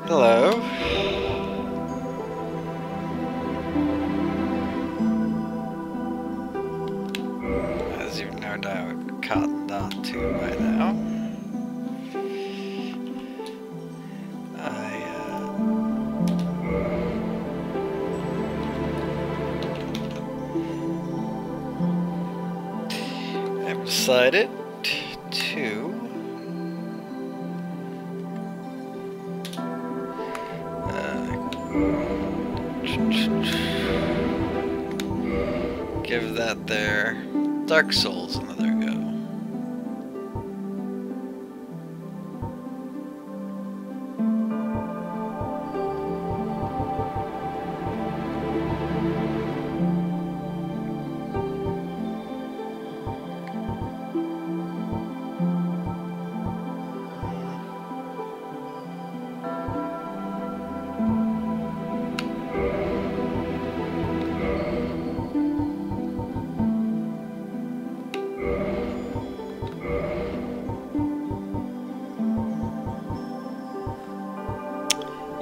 Hello. As you've no doubt cottoned on to by now, I've decided to give that there Dark Souls another go.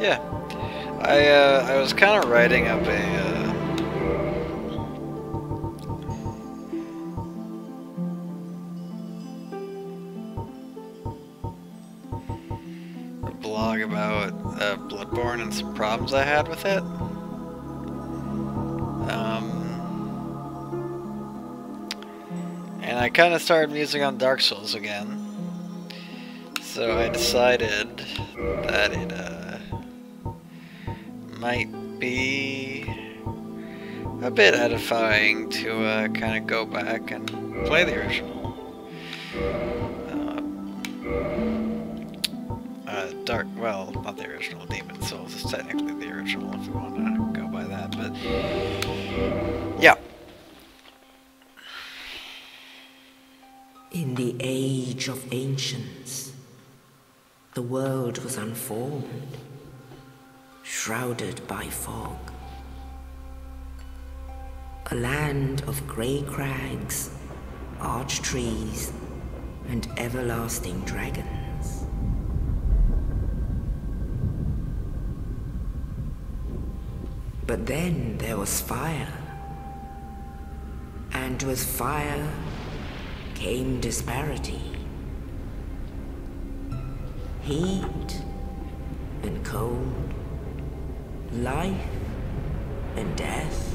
Yeah, I was kind of writing up a blog about Bloodborne and some problems I had with it. And I kind of started musing on Dark Souls again. So I decided that it might be a bit edifying to kind of go back and play the original. Well, not the original, Demon Souls is technically the original if you want to go by that, but yeah. In the age of ancients, the world was unformed, shrouded by fog. A land of grey crags, arch trees, and everlasting dragons. But then there was fire, and with fire came disparity. Heat and cold, life and death,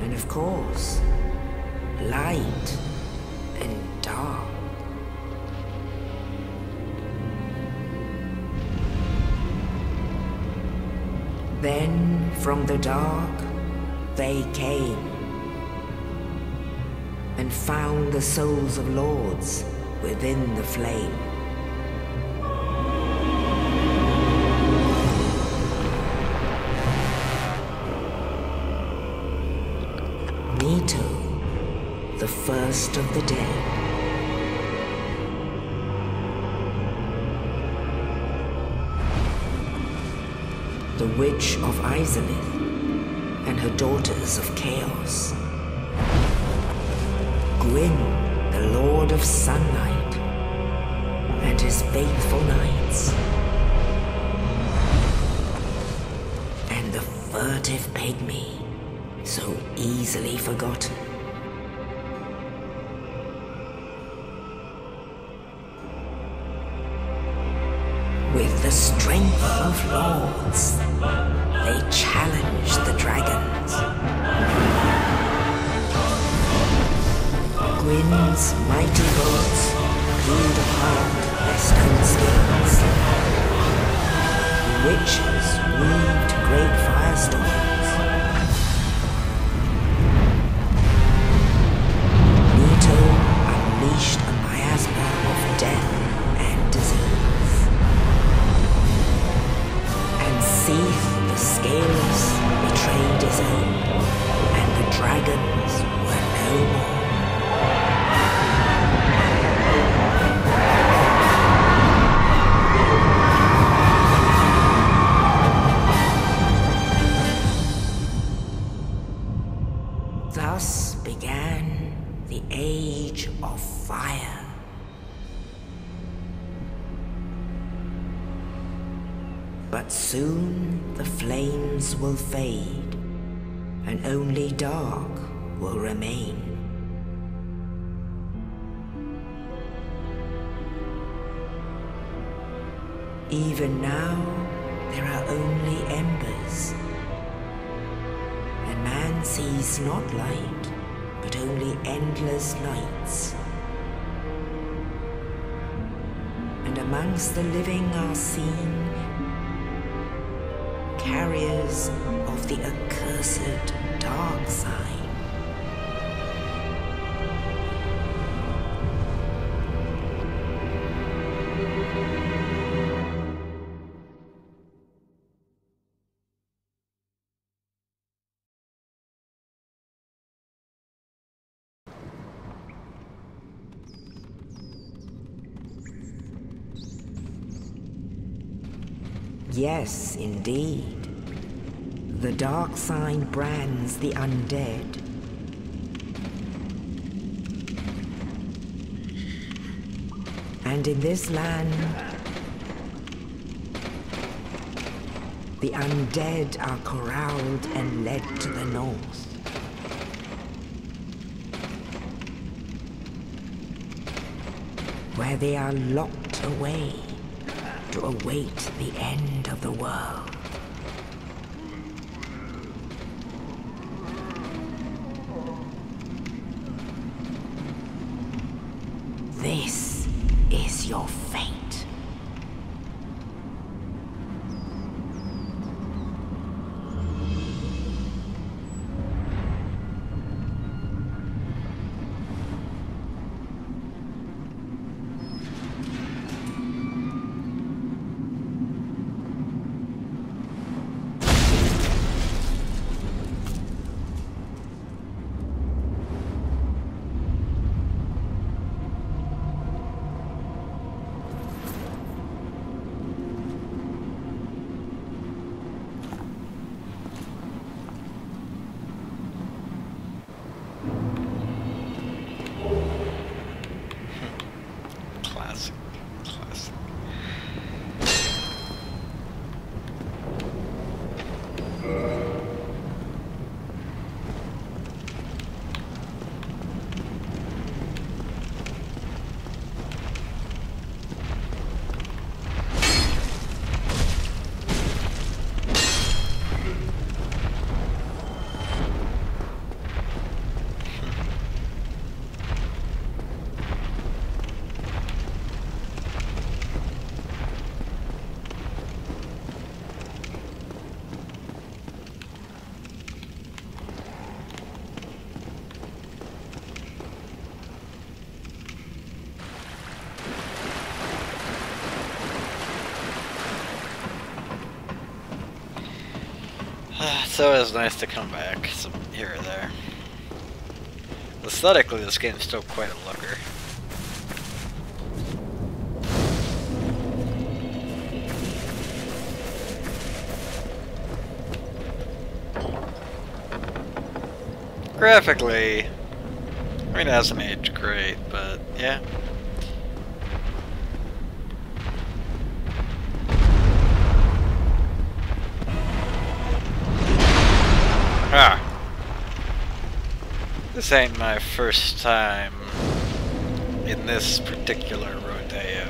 and of course, light and dark. Then from the dark they came and found the souls of lords within the flame. Nito, the first of the dead. The Witch of Izalith and her daughters of Chaos. Gwyn, the Lord of Sunlight, and his faithful knights. And the furtive pygmy, so easily forgotten. With the strength of lords, they challenged the dragons. Gwyn's mighty bolts peeled apart their stone skins. The witches weaved great firestorms. Nito unleashed a miasma of death and disease. And Seath, the Scaleless, betrayed his own, and the dragons were no more. But soon the flames will fade, and only dark will remain. Even now, there are only embers, and man sees not light, but only endless nights. And amongst the living are seen carriers of the accursed dark sign. Yes, indeed. The dark sign brands the undead. And in this land, the undead are corralled and led to the north. Where they are locked away to await the end of the world. This is your fate. It's always nice to come back some here or there. Aesthetically, this game's still quite a looker. Graphically, I mean, it hasn't aged great, but yeah. Ah. This ain't my first time in this particular rodeo.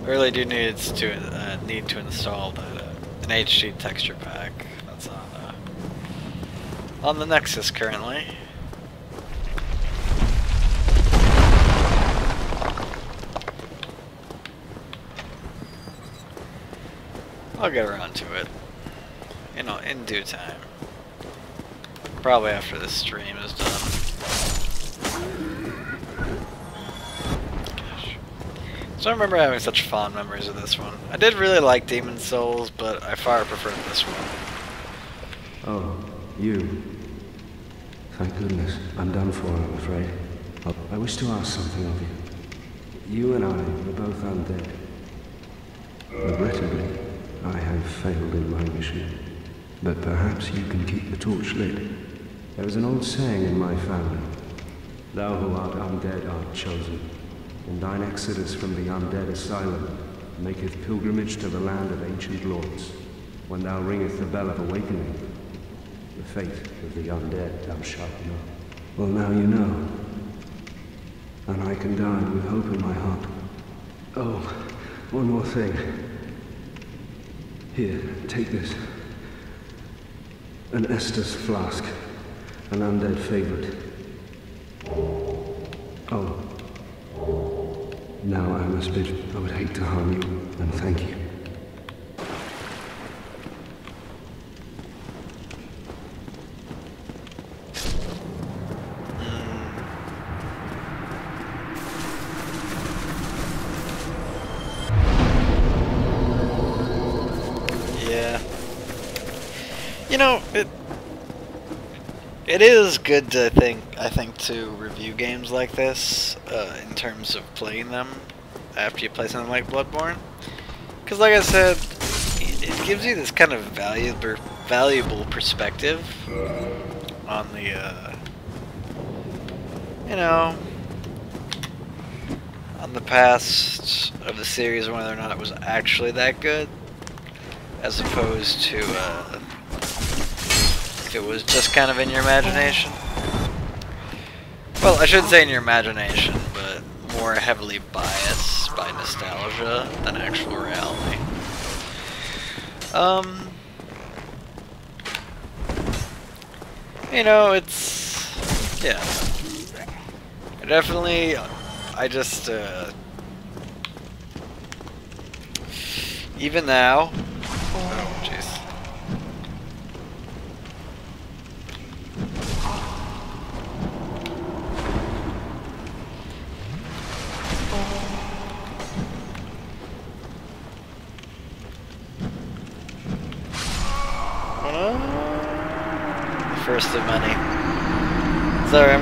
really do need to install an HD texture pack. That's on the Nexus currently. I'll get around to it, you know, in due time. Probably after this stream is done. Gosh. So I remember having such fond memories of this one. I did really like Demon's Souls, but I far preferred this one. Oh, you. Thank goodness. I'm done for, I'm afraid. I wish to ask something of you. You and I are both undead. Regrettably, I have failed in my mission, but perhaps you can keep the torch lit. There is an old saying in my family, thou who art undead art chosen, and thine exodus from the undead asylum maketh pilgrimage to the land of ancient lords. When thou ringest the bell of awakening, the fate of the undead thou shalt know. Well, now you know, and I can die with hope in my heart. Oh, one more thing. Here, take this. An Estus flask. An undead favorite. Oh. Now I must bid. I would hate to harm you, and thank you. You know, it is good to I think to review games like this in terms of playing them after you play something like Bloodborne, because like I said, it gives you this kind of valuable perspective on the you know, on the past of the series and whether or not it was actually that good, as opposed to if it was just kind of in your imagination. Well, I shouldn't say in your imagination, but more heavily biased by nostalgia than actual reality. You know, it's... yeah. Definitely, I just, even now... oh, jeez. First of many. Sorry,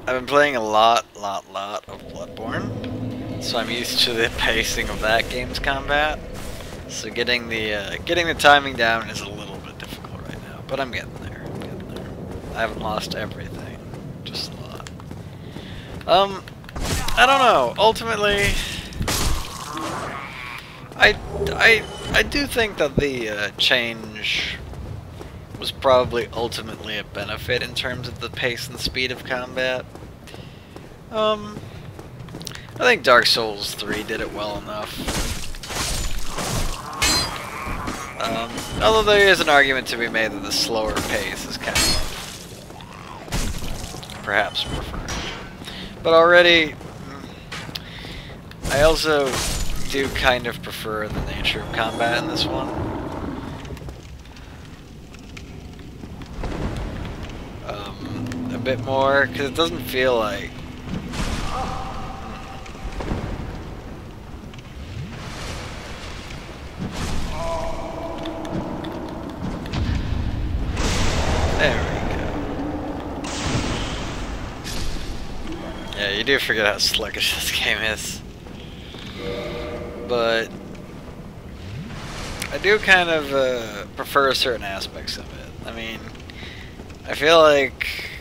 I've been playing a lot of Bloodborne, so I'm used to the pacing of that game's combat. So getting the timing down is a little bit difficult right now, but I'm getting there. I haven't lost everything, just a lot. I don't know. Ultimately, I do think that the change was probably ultimately a benefit in terms of the pace and speed of combat. I think Dark Souls 3 did it well enough. Although there is an argument to be made that the slower pace is kind of perhaps preferred. But already, I also do kind of prefer the nature of combat in this one. A bit more, because it doesn't feel like... there we go. Yeah, you do forget how sluggish this game is. But I do kind of prefer certain aspects of it. I mean, I feel like,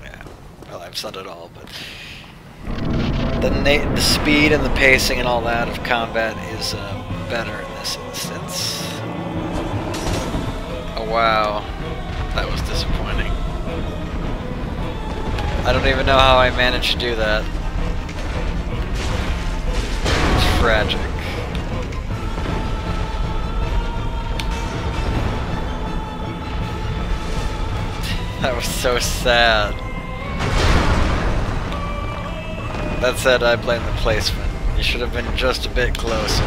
yeah, well, I've said it all, but the speed and the pacing and all that of combat is better in this instance. Oh wow, that was disappointing. I don't even know how I managed to do that. It's tragic. That was so sad. That said, I blame the placement. You should have been just a bit closer.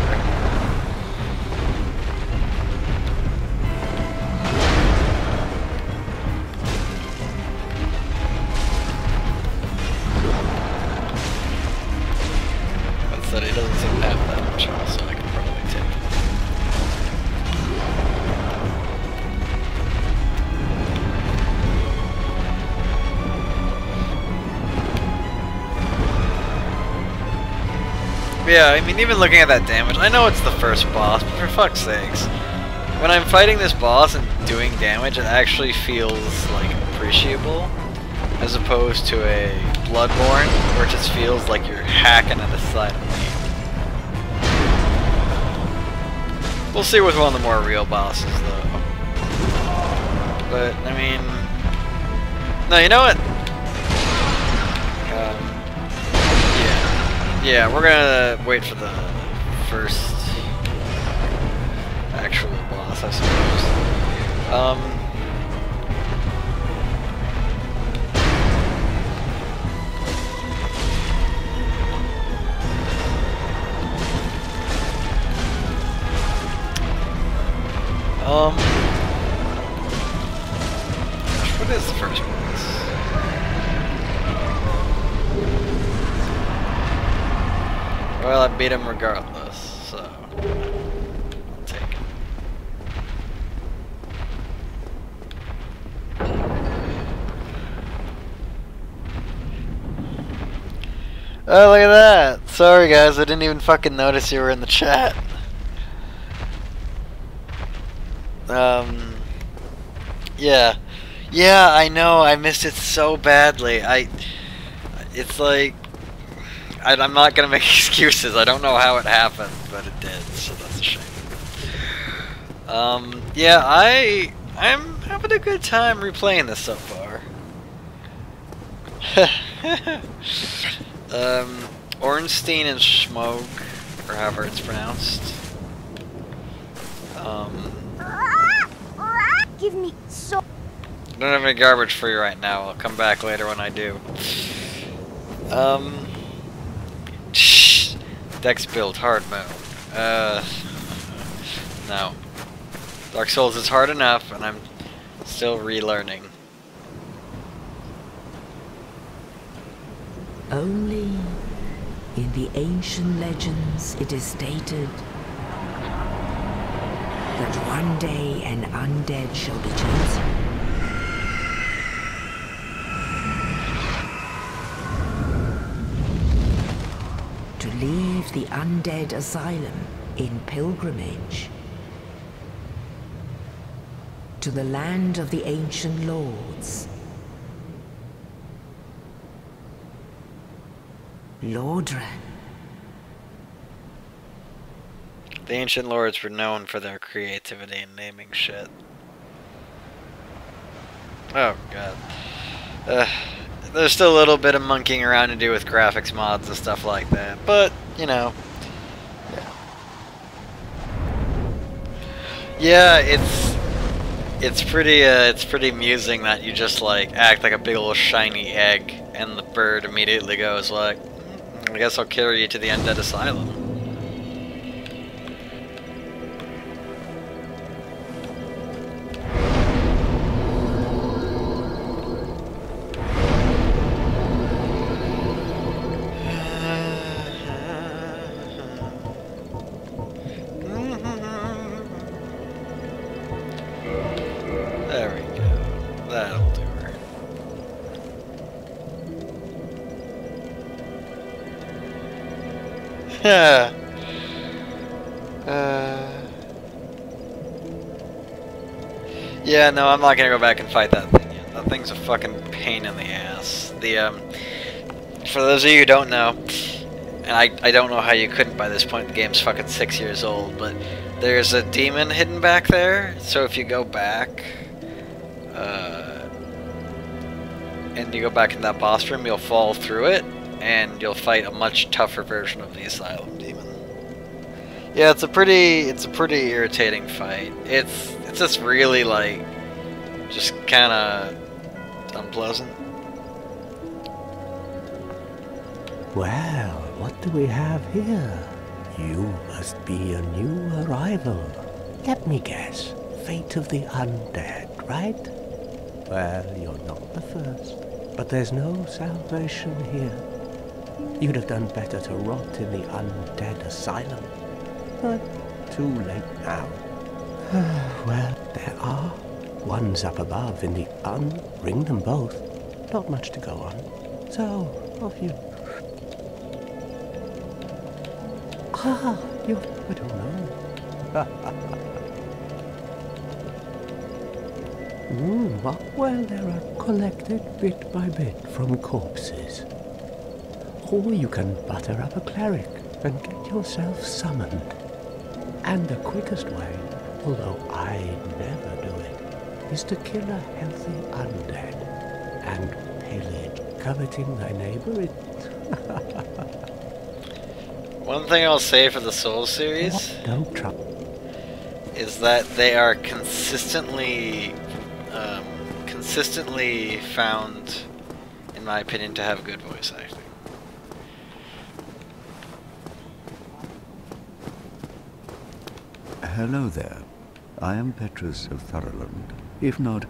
That said, he doesn't seem to have that much else, so I can probably take it. Yeah, I mean, even looking at that damage, I know it's the first boss, but for fuck's sakes. When I'm fighting this boss and doing damage, it actually feels, like, appreciable. As opposed to a Bloodborne, where it just feels like you're hacking at the side of me. We'll see with one of the more real bosses, though. But, I mean... No, you know what? Yeah, we're gonna wait for the first actual boss, I suppose. What is the first boss? Well, I beat him regardless, so I'll take it. Oh, look at that! Sorry guys, I didn't even fucking notice you were in the chat. Yeah. Yeah, I know, I missed it so badly. It's like... I'm not gonna make excuses. I don't know how it happened, but it did, so that's a shame. Yeah, I'm having a good time replaying this so far. Ornstein and Schmoke, or however it's pronounced. Give me so. I don't have any garbage for you right now. I'll come back later when I do. Dex build hard mode. No. Dark Souls is hard enough, and I'm still relearning. Only in the ancient legends it is stated that one day an undead shall be chosen. To leave the undead asylum in pilgrimage to the land of the ancient lords. Lordran. The ancient lords were known for their creativity in naming shit. Oh god. There's still a little bit of monkeying around to do with graphics mods and stuff like that, but, you know. Yeah, it's pretty amusing that you just, like, act like a big old shiny egg, and the bird immediately goes like, I guess I'll carry you to the undead asylum. There we go. That'll do her. Yeah, no, I'm not gonna go back and fight that thing yet. That thing's a fucking pain in the ass. For those of you who don't know, and I don't know how you couldn't by this point, the game's fucking 6 years old, but there's a demon hidden back there, so if you go back, and you go back in that boss room, you'll fall through it, and you'll fight a much tougher version of the Asylum Demon. Yeah, it's a pretty irritating fight. It's just really like just kind of unpleasant. Well, what do we have here? You must be a new arrival. Let me guess. Fate of the undead, right? Well, you're not the first. But there's no salvation here. You'd have done better to rot in the undead asylum. But too late now. Well, there are ones up above in the Ring them both. Not much to go on. So, off you. Ah, I don't know. Well, they are collected bit by bit from corpses. Or you can butter up a cleric and get yourself summoned. And the quickest way, although I never do it, is to kill a healthy undead and pillage, coveting thy neighbor. One thing I'll say for the Souls series is that they are consistently found, in my opinion, to have good voice acting. Hello there. I am Petrus of Thoroland. If not...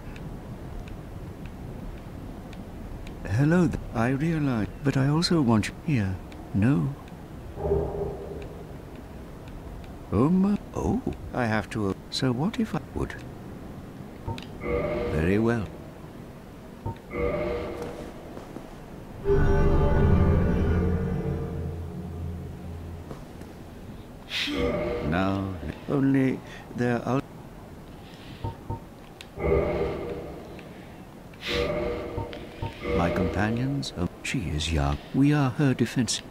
Hello there. I realize, but I also want you here. No. Oh, I have to... So what if I would? Very well. Now, only there are... My companions, she is young. We are her defense.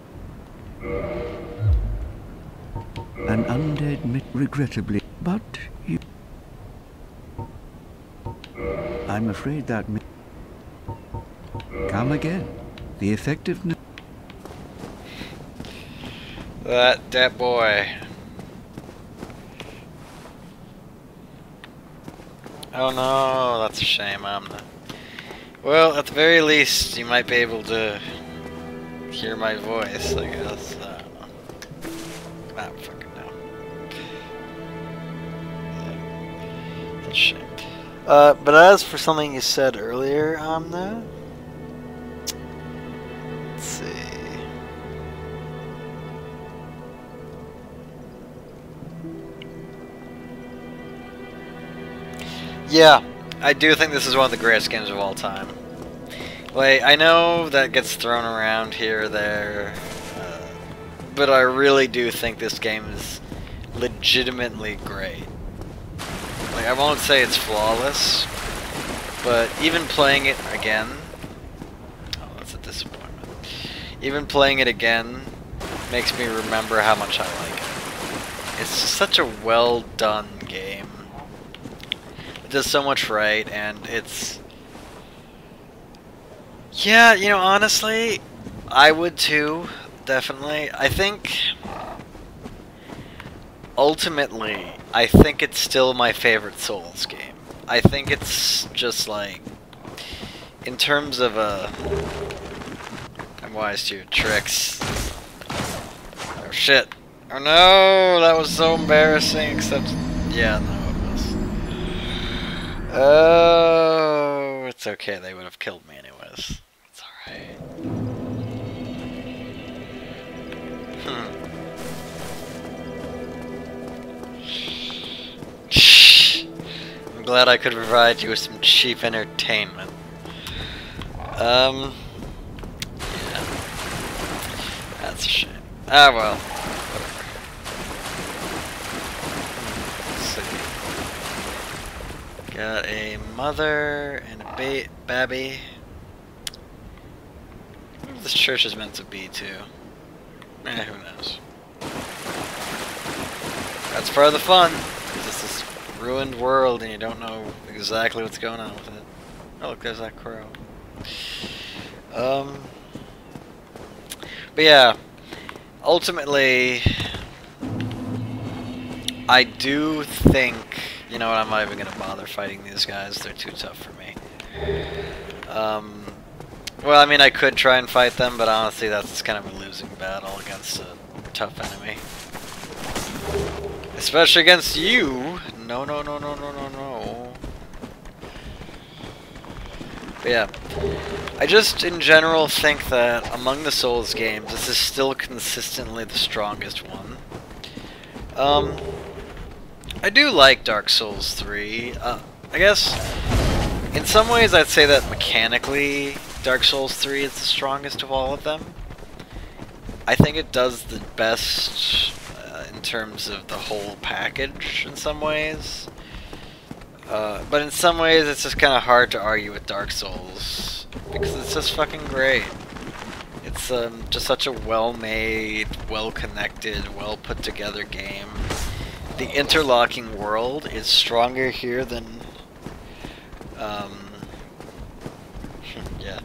An undead, regrettably, but you... I'm afraid that... Come again. The effectiveness... That boy. Oh no, that's a shame. I'm the... Well, at the very least, you might be able to hear my voice, I guess. I don't know. I don't fucking know. Yeah. It's a shame. But as for something you said earlier, Amna, let's see. Yeah, I do think this is one of the greatest games of all time. Like, I know that gets thrown around here or there, but I really do think this game is legitimately great. Like, I won't say it's flawless, but even playing it again... Oh, that's a disappointment. Even playing it again makes me remember how much I like it. It's just such a well-done game. It does so much right, and it's... Yeah, you know, honestly, I would too, definitely. I think... Ultimately, I think it's still my favorite Souls game. I think it's just like... In terms of, I'm wise to your tricks. Oh shit. Oh no, that was so embarrassing, except... Yeah, no. Oh, it's okay. They would have killed me anyways. It's alright. I'm glad I could provide you with some cheap entertainment. Yeah. That's a shame. Ah, well. Got a mother and a babby. What this church is meant to be, too. Who knows. That's part of the fun. It's just this ruined world and you don't know exactly what's going on with it. Oh, look, there's that crow. But yeah, ultimately, I do think, you know what, I'm not even gonna bother fighting these guys. They're too tough for me. Well, I mean, I could try and fight them, but honestly, that's kind of a losing battle against a tough enemy. Especially against you. No, no, no, no, no, no, no. But yeah, I just, in general, think that among the Souls games, this is still consistently the strongest one. I do like Dark Souls 3. I guess, in some ways, I'd say that mechanically, Dark Souls 3 is the strongest of all of them. I think it does the best in terms of the whole package in some ways. But in some ways it's just kind of hard to argue with Dark Souls because it's just fucking great. It's just such a well-made, well-connected, well-put-together game. The interlocking world is stronger here than... yeah.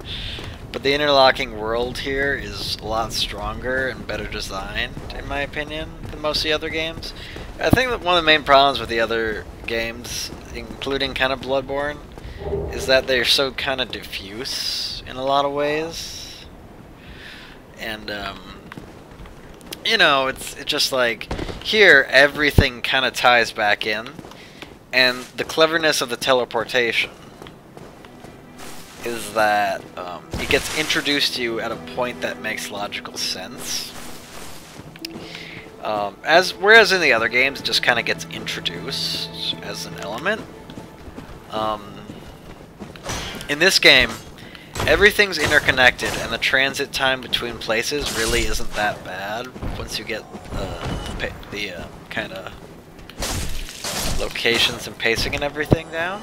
But the interlocking world here is a lot stronger and better designed, in my opinion, than most of the other games. I think that one of the main problems with the other games, including kind of Bloodborne, is that they're so kind of diffuse in a lot of ways. And, you know, it's just like, here everything kind of ties back in, and the cleverness of the teleportation is that it gets introduced to you at a point that makes logical sense. Whereas in the other games, it just kind of gets introduced as an element. In this game, everything's interconnected, and the transit time between places really isn't that bad once you get the kind of locations and pacing and everything down.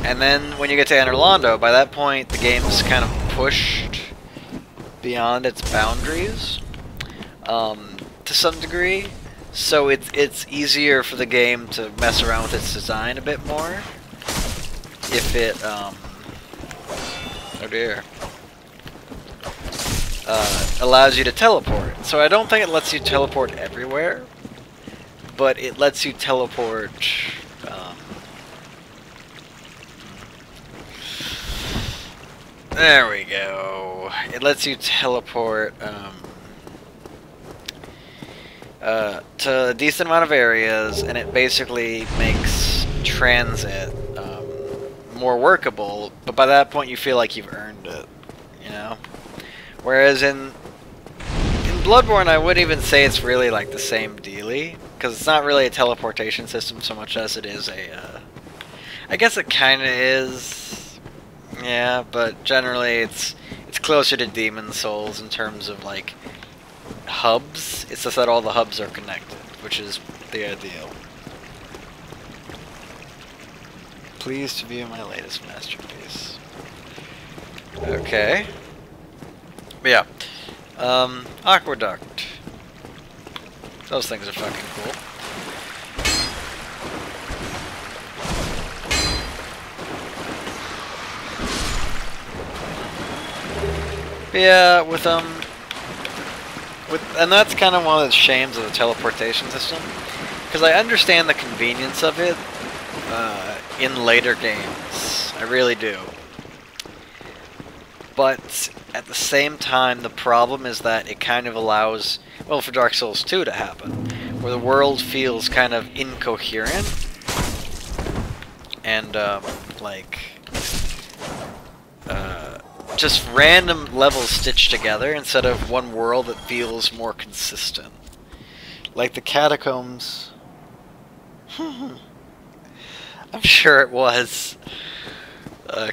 And then when you get to Anorlando, by that point the game's kind of pushed beyond its boundaries to some degree, so it's easier for the game to mess around with its design a bit more if it oh dear, allows you to teleport. So I don't think it lets you teleport everywhere, but it lets you teleport there we go. It lets you teleport to a decent amount of areas, and it basically makes transit more workable, but by that point you feel like you've earned it, you know? Whereas in Bloodborne, I wouldn't even say it's really like the same dealy, because it's not really a teleportation system so much as it is a, I guess it kind of is. Yeah, but generally it's closer to Demon Souls in terms of like hubs. It's just that all the hubs are connected, which is the ideal. Pleased to view my latest masterpiece. Okay. But yeah. Aqueduct. Those things are fucking cool. Yeah, and that's kind of one of the shames of the teleportation system, because I understand the convenience of it in later games. I really do. But at the same time, the problem is that it kind of allows, well, for Dark Souls 2 to happen, where the world feels kind of incoherent and just random levels stitched together instead of one world that feels more consistent. Like the catacombs. I'm sure it was.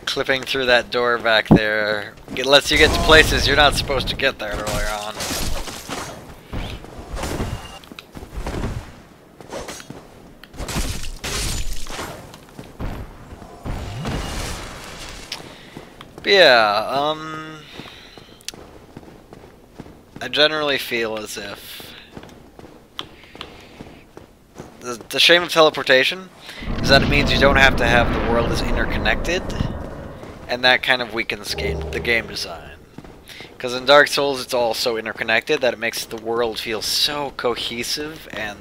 Clipping through that door back there. It lets you get to places you're not supposed to get there earlier on. But yeah, I generally feel as if the shame of teleportation is that it means you don't have to have the world as interconnected, and that kind of weakens the game design. Because in Dark Souls, it's all so interconnected that it makes the world feel so cohesive and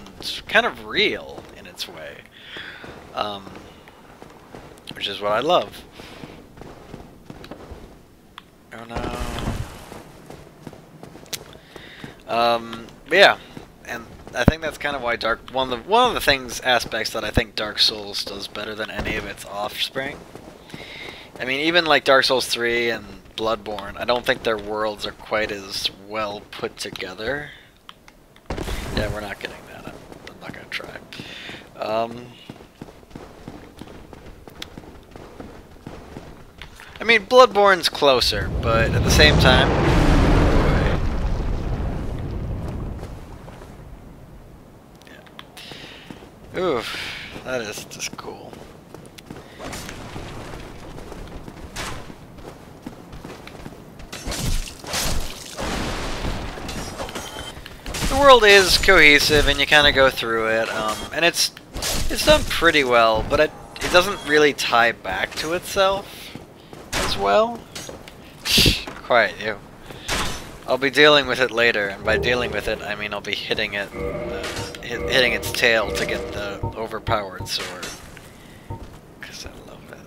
kind of real in its way. Which is what I love. Oh no. But yeah, and I think that's kind of why one of the aspects that I think Dark Souls does better than any of its offspring. I mean, even like Dark Souls 3 and Bloodborne, I don't think their worlds are quite as well put together. Yeah, we're not getting that. I'm not gonna try. I mean, Bloodborne's closer, but at the same time... Yeah. Oof, that is just cool. The world is cohesive, and you kind of go through it, and it's done pretty well, but it doesn't really tie back to itself as well. Quiet, you. I'll be dealing with it later, and by dealing with it, I mean I'll be hitting it, hitting its tail to get the overpowered sword. 'Cause I love it.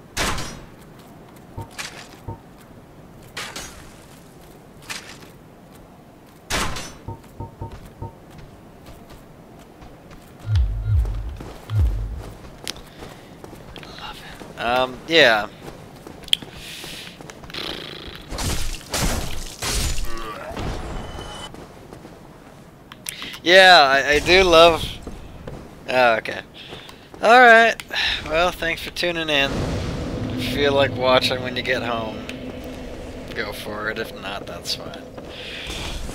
Yeah. Yeah, I do love... Oh, okay. Alright. Well, thanks for tuning in. If you feel like watching when you get home, go for it. If not, that's fine.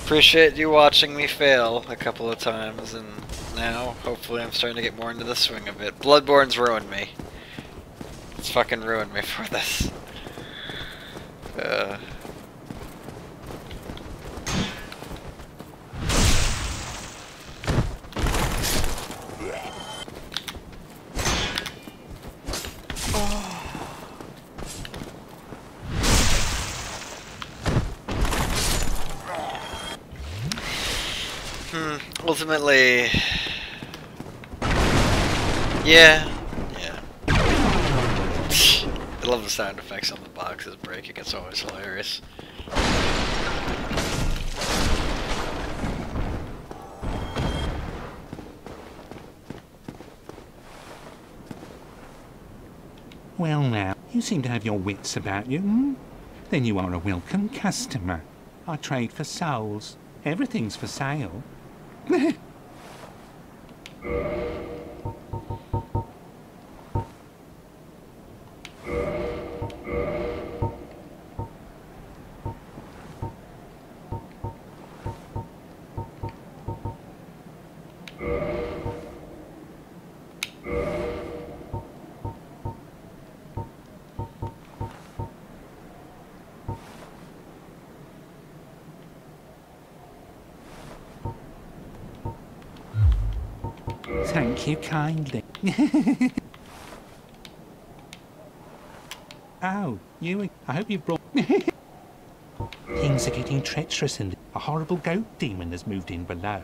Appreciate you watching me fail a couple of times, and now, hopefully, I'm starting to get more into the swing of it. Bloodborne's ruined me. It's fucking ruined me for this. Ultimately... Yeah. I love the sound effects on the boxes breaking, it's always hilarious. Well now, you seem to have your wits about you, hmm? Then you are a welcome customer. I trade for souls. Everything's for sale. Thank you kindly. Oh, you... I hope you've brought... Things are getting treacherous and a horrible goat demon has moved in below.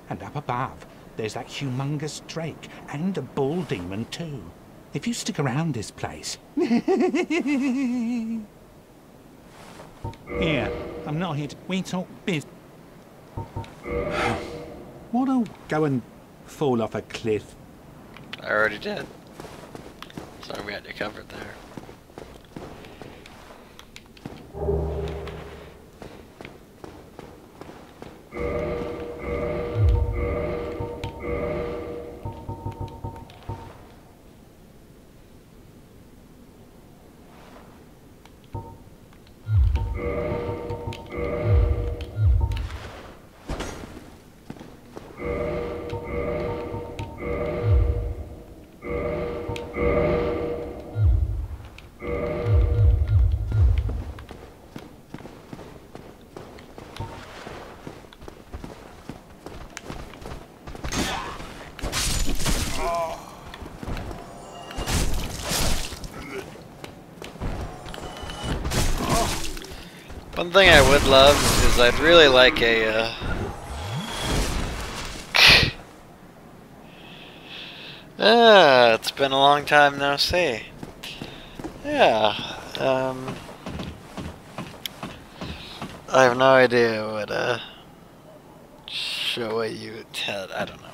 And up above, there's that humongous drake and a bull demon too. If you stick around this place... Here, I'm not here to... We talk biz... Wanna go and fall off a cliff? I already did. Sorry we had you covered there. One thing I would love is I'd really like a, it's been a long time no see. Yeah, I have no idea what, show you had, I don't know.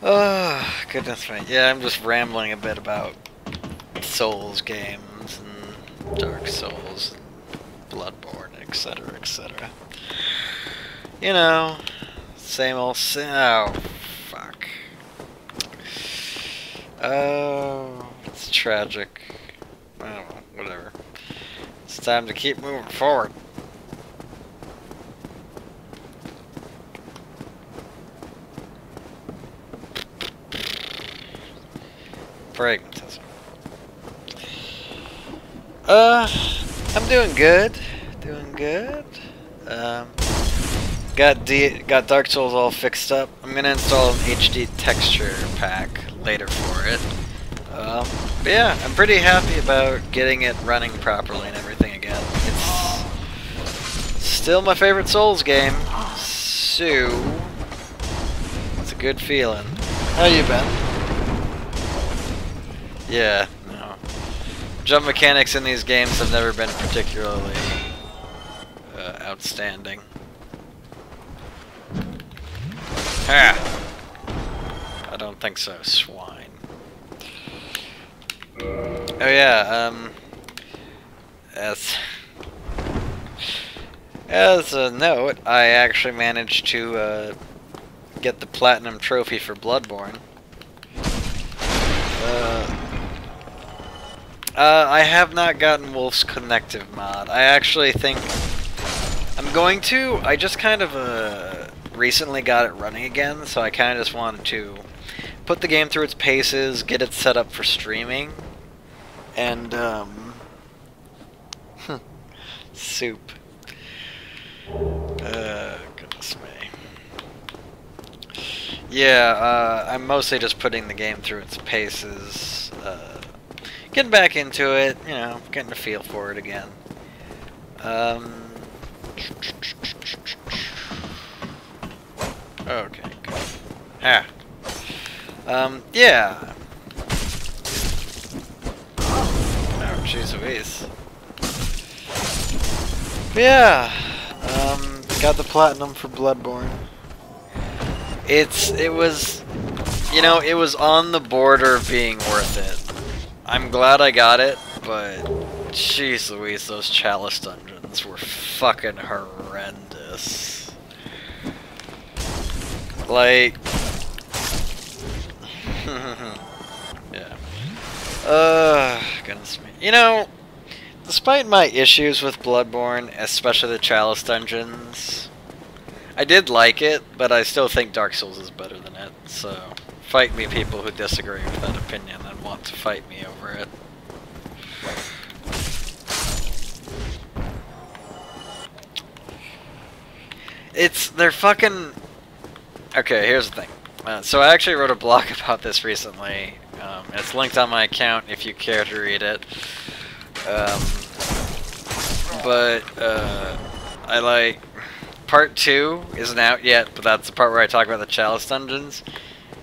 Oh, goodness me. Yeah, I'm just rambling a bit about Souls games and Dark Souls and Bloodborne, etc., etc. You know, same old oh, fuck. Oh, it's tragic. I don't know, whatever. It's time to keep moving forward. Pragmatism. I'm doing good. Doing good. Got Dark Souls all fixed up. I'm gonna install an HD texture pack later for it. But yeah, I'm pretty happy about getting it running properly and everything again. It's still my favorite Souls game, so it's a good feeling. How you been? Yeah, no. Jump mechanics in these games have never been particularly outstanding. Ah! I don't think so, swine. Oh yeah, as a note, I actually managed to get the platinum trophy for Bloodborne. I have not gotten Wolf's Connective mod. I actually think I'm going to. I just kind of recently got it running again, so I kind of just wanted to put the game through its paces, get it set up for streaming, and soup. Goodness me. Yeah, I'm mostly just putting the game through its paces, getting back into it, you know, getting a feel for it again. Okay, good. Ah. Yeah. Oh, jeez Louise. Yeah. Got the platinum for Bloodborne. It was, you know, it was on the border of being worth it. I'm glad I got it, but jeez Louise, those chalice dungeons were fucking horrendous. Like, yeah. Goodness me. You know, despite my issues with Bloodborne, especially the chalice dungeons, I did like it, but I still think Dark Souls is better than it, so fight me people who disagree with that opinion and want to fight me over it. They're fucking... Okay, here's the thing. So I actually wrote a blog about this recently. It's linked on my account if you care to read it. I like... Part 2 isn't out yet, but that's the part where I talk about the chalice dungeons.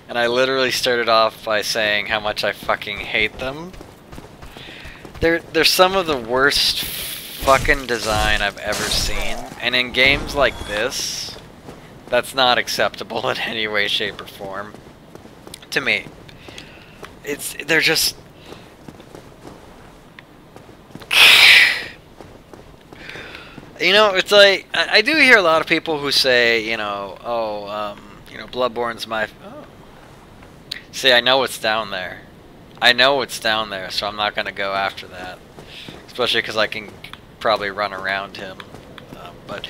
And I literally started off by saying how much I fucking hate them. They're some of the worst fucking design I've ever seen. And in games like this, that's not acceptable in any way, shape, or form. To me. They're just... You know, it's like, I do hear a lot of people who say, you know, oh, you know, Bloodborne's my... Oh. See, I know it's down there. I know it's down there, so I'm not going to go after that. Especially because I can probably run around him. But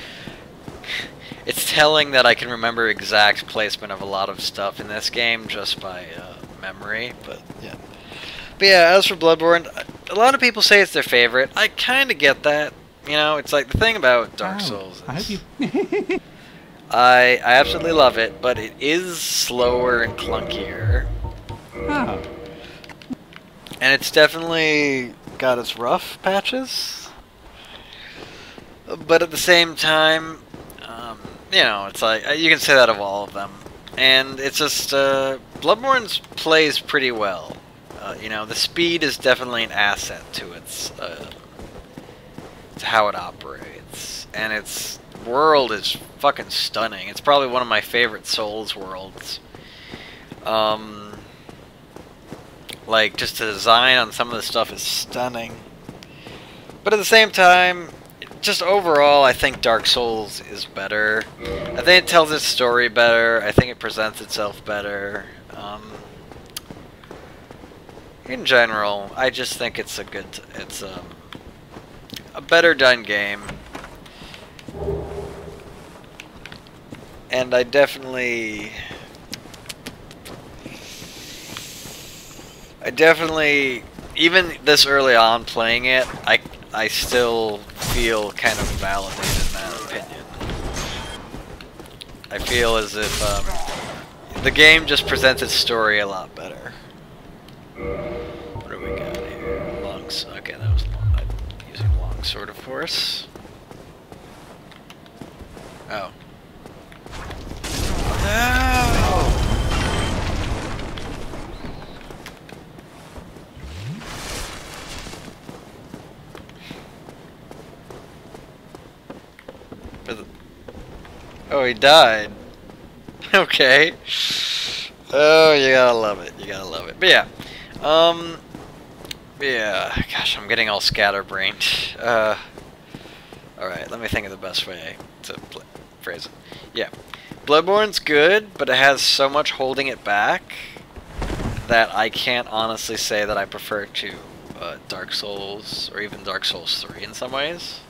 it's telling that I can remember exact placement of a lot of stuff in this game just by memory, but yeah. But yeah, as for Bloodborne, a lot of people say it's their favorite. I kind of get that. You know, it's like the thing about Dark Souls is I absolutely love it, but it is slower and clunkier. Oh. And it's definitely got its rough patches. But at the same time, you know, it's like, you can say that of all of them. And it's just, Bloodborne plays pretty well. You know, the speed is definitely an asset to its, to how it operates. And its world is fucking stunning. It's probably one of my favorite Souls worlds. Like, just the design on some of the stuff is stunning. But at the same time, just overall, I think Dark Souls is better. I think it tells its story better. I think it presents itself better. In general, I just think it's a good, it's a better done game. And I definitely, even this early on playing it, I still feel kind of validated in that opinion. I feel as if the game just presents its story a lot better. What do we got here? Lungs. Okay, that was long. I'm using longsword, of course. Oh. No! Oh, he died. Okay. Oh, you gotta love it. You gotta love it. But yeah. Yeah. Gosh, I'm getting all scatterbrained. Alright, let me think of the best way to phrase it. Yeah. Bloodborne's good, but it has so much holding it back that I can't honestly say that I prefer it to Dark Souls, or even Dark Souls 3 in some ways.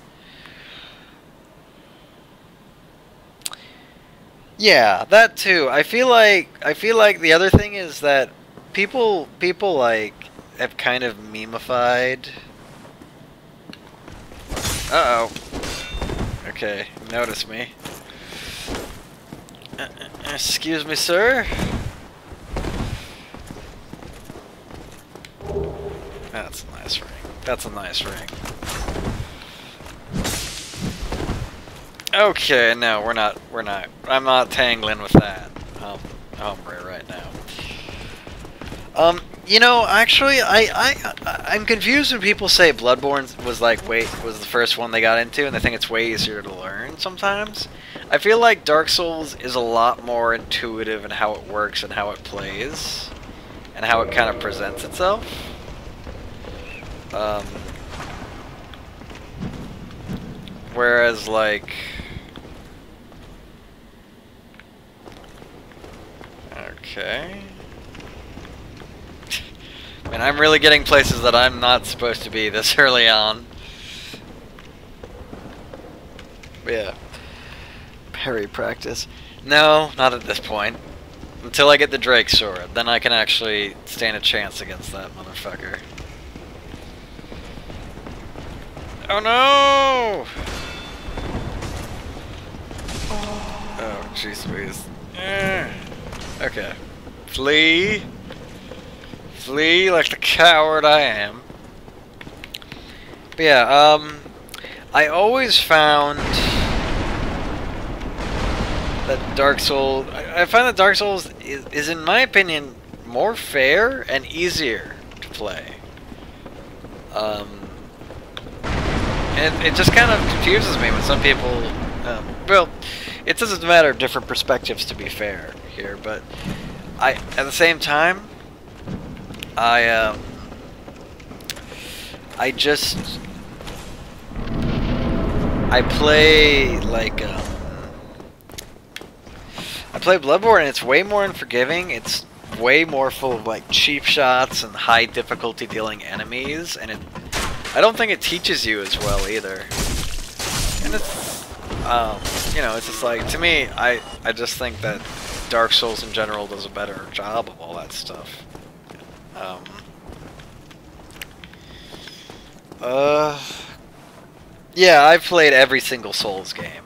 Yeah, that too. I feel like the other thing is that people like have kind of memeified. Uh-oh. Okay, notice me. Excuse me, sir. That's a nice ring. That's a nice ring. Okay, no, we're not, I'm not tangling with that, right now. You know, actually, I'm confused when people say Bloodborne was was the first one they got into, and they think it's way easier to learn sometimes. I feel like Dark Souls is a lot more intuitive in how it works and how it plays, and how it kind of presents itself. Whereas, like... Okay. I mean, I'm really getting places that I'm not supposed to be this early on. Yeah. Parry practice. No, not at this point. Until I get the Drake Sword. Then I can actually stand a chance against that motherfucker. Oh no! Oh, jeez Louise. Okay. Flee. Flee like the coward I am. But yeah, I always found that Dark Souls... I find that Dark Souls is, in my opinion, more fair and easier to play. And it just kind of confuses me when some people... well, it's just a matter of different perspectives, to be fair here, but at the same time, I play like I play Bloodborne, and it's way more unforgiving. It's way more full of like cheap shots and high difficulty dealing enemies, and I don't think it teaches you as well either. And it's you know, it's just like, to me, I just think that Dark Souls in general does a better job of all that stuff. Yeah, I've played every single Souls game.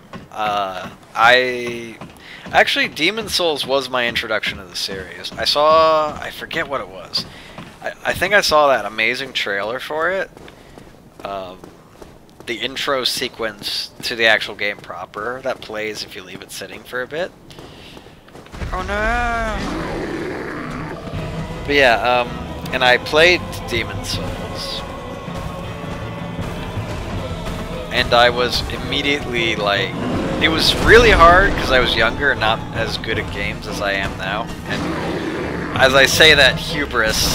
Actually, Demon Souls was my introduction to the series. I forget what it was. I think I saw that amazing trailer for it. the intro sequence to the actual game proper that plays if you leave it sitting for a bit. Oh no! But yeah, and I played Demon's Souls. And I was immediately like, it was really hard because I was younger and not as good at games as I am now. And as I say that, hubris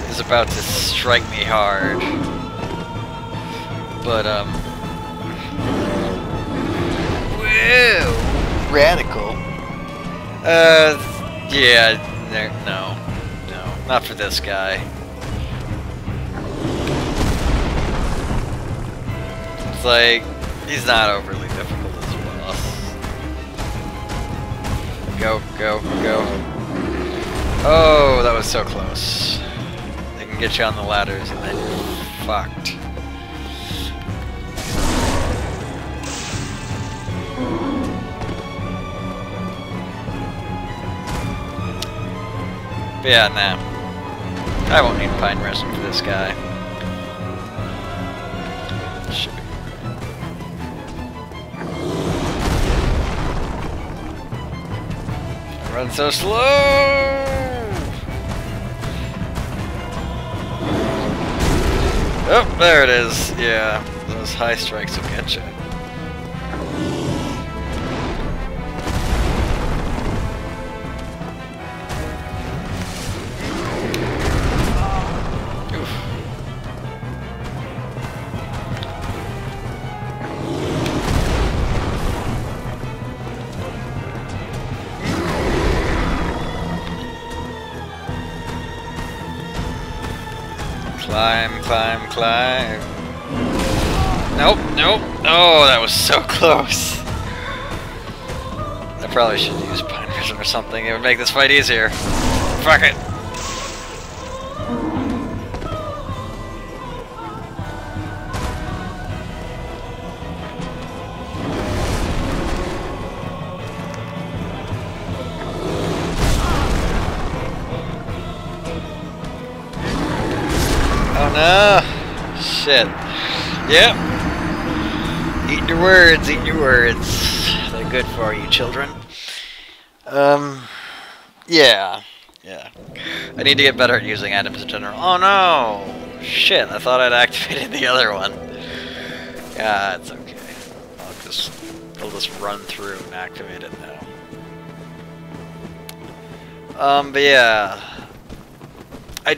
is about to strike me hard. But, whoa, radical. Yeah, no, not for this guy. It's like, he's not overly difficult as a boss. Go, go, go. Oh, that was so close. They can get you on the ladders and then you're fucked. But yeah, nah. I won't need Pine Resin for this guy. Should be alright. Run so slow! Oh, there it is. Yeah, those high strikes will get you. Climb, climb, climb. Nope, nope. Oh, that was so close. I probably should use Pine Resin or something. It would make this fight easier. Fuck it. Oh no! Shit. Yep. Eat your words, eat your words. They're good for you, children. Yeah. I need to get better at using items in general. Oh no! Shit, I thought I'd activated the other one. Yeah, it's okay. I'll just run through and activate it now. But yeah. I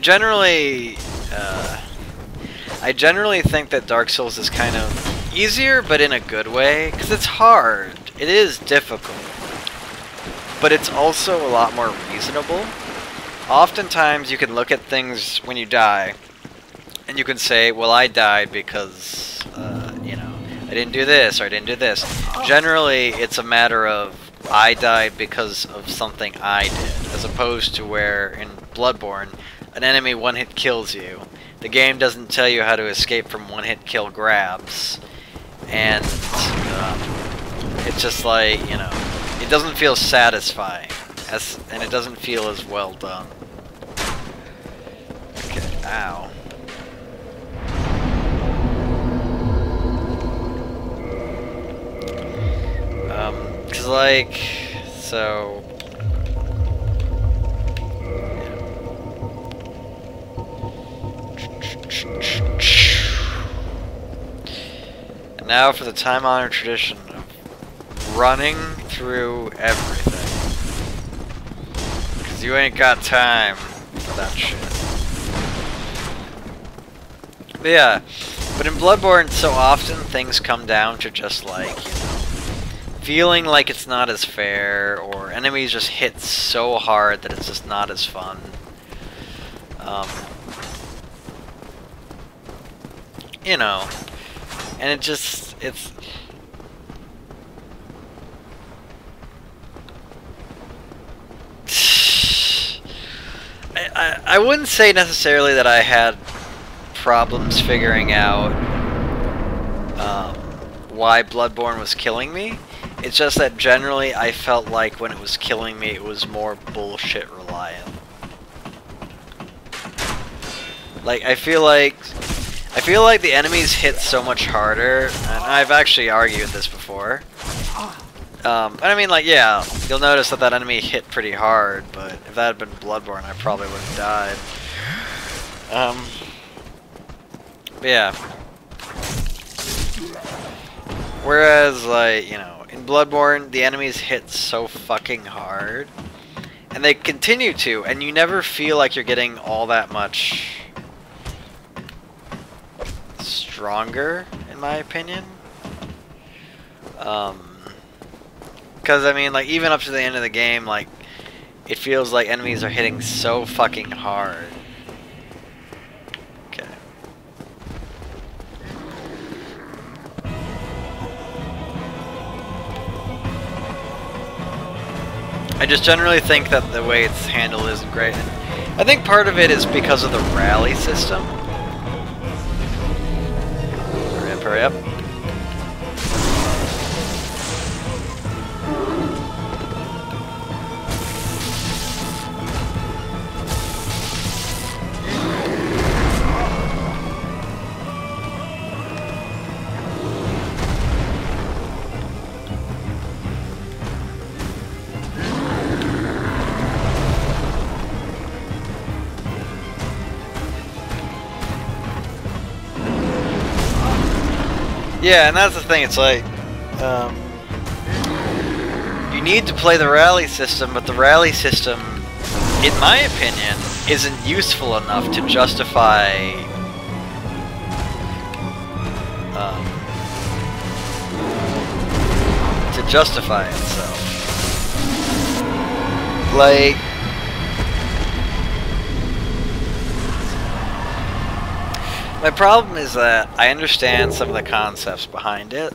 generally think that Dark Souls is kind of easier, but in a good way, because it's hard. It is difficult, but it's also a lot more reasonable. Oftentimes, you can look at things when you die, and you can say, well, I died because, you know, I didn't do this, or I didn't do this. Generally, it's a matter of, I died because of something I did, as opposed to where, in Bloodborne, an enemy one-hit kills you. The game doesn't tell you how to escape from one-hit kill grabs. And it's just like, you know, it doesn't feel satisfying. And it doesn't feel as well done. Okay, ow. Cause like, so... And now for the time-honored tradition of running through everything. Cause you ain't got time for that shit. But yeah, but in Bloodborne, so often things come down to just like, you know, feeling like it's not as fair, or enemies just hit so hard that it's just not as fun. You know, and it just, it's... I wouldn't say necessarily that I had problems figuring out why Bloodborne was killing me. It's just that generally I felt like when it was killing me, it was more bullshit reliant. Like, I feel like I feel like the enemies hit so much harder, and I've actually argued this before. And I mean, like, yeah, you'll notice that that enemy hit pretty hard, but if that had been Bloodborne, I probably would have died. But yeah. Whereas, like, you know, in Bloodborne, the enemies hit so fucking hard, and they continue to, and you never feel like you're getting all that much stronger, in my opinion. Because, I mean, like, even up to the end of the game, like, it feels like enemies are hitting so fucking hard. Okay. I just generally think that the way it's handled isn't great. And I think part of it is because of the rally system. Hurry up, hurry up. Yeah, and that's the thing, it's like, you need to play the rally system, but the rally system, in my opinion, isn't useful enough to justify, itself. Like, my problem is that I understand some of the concepts behind it,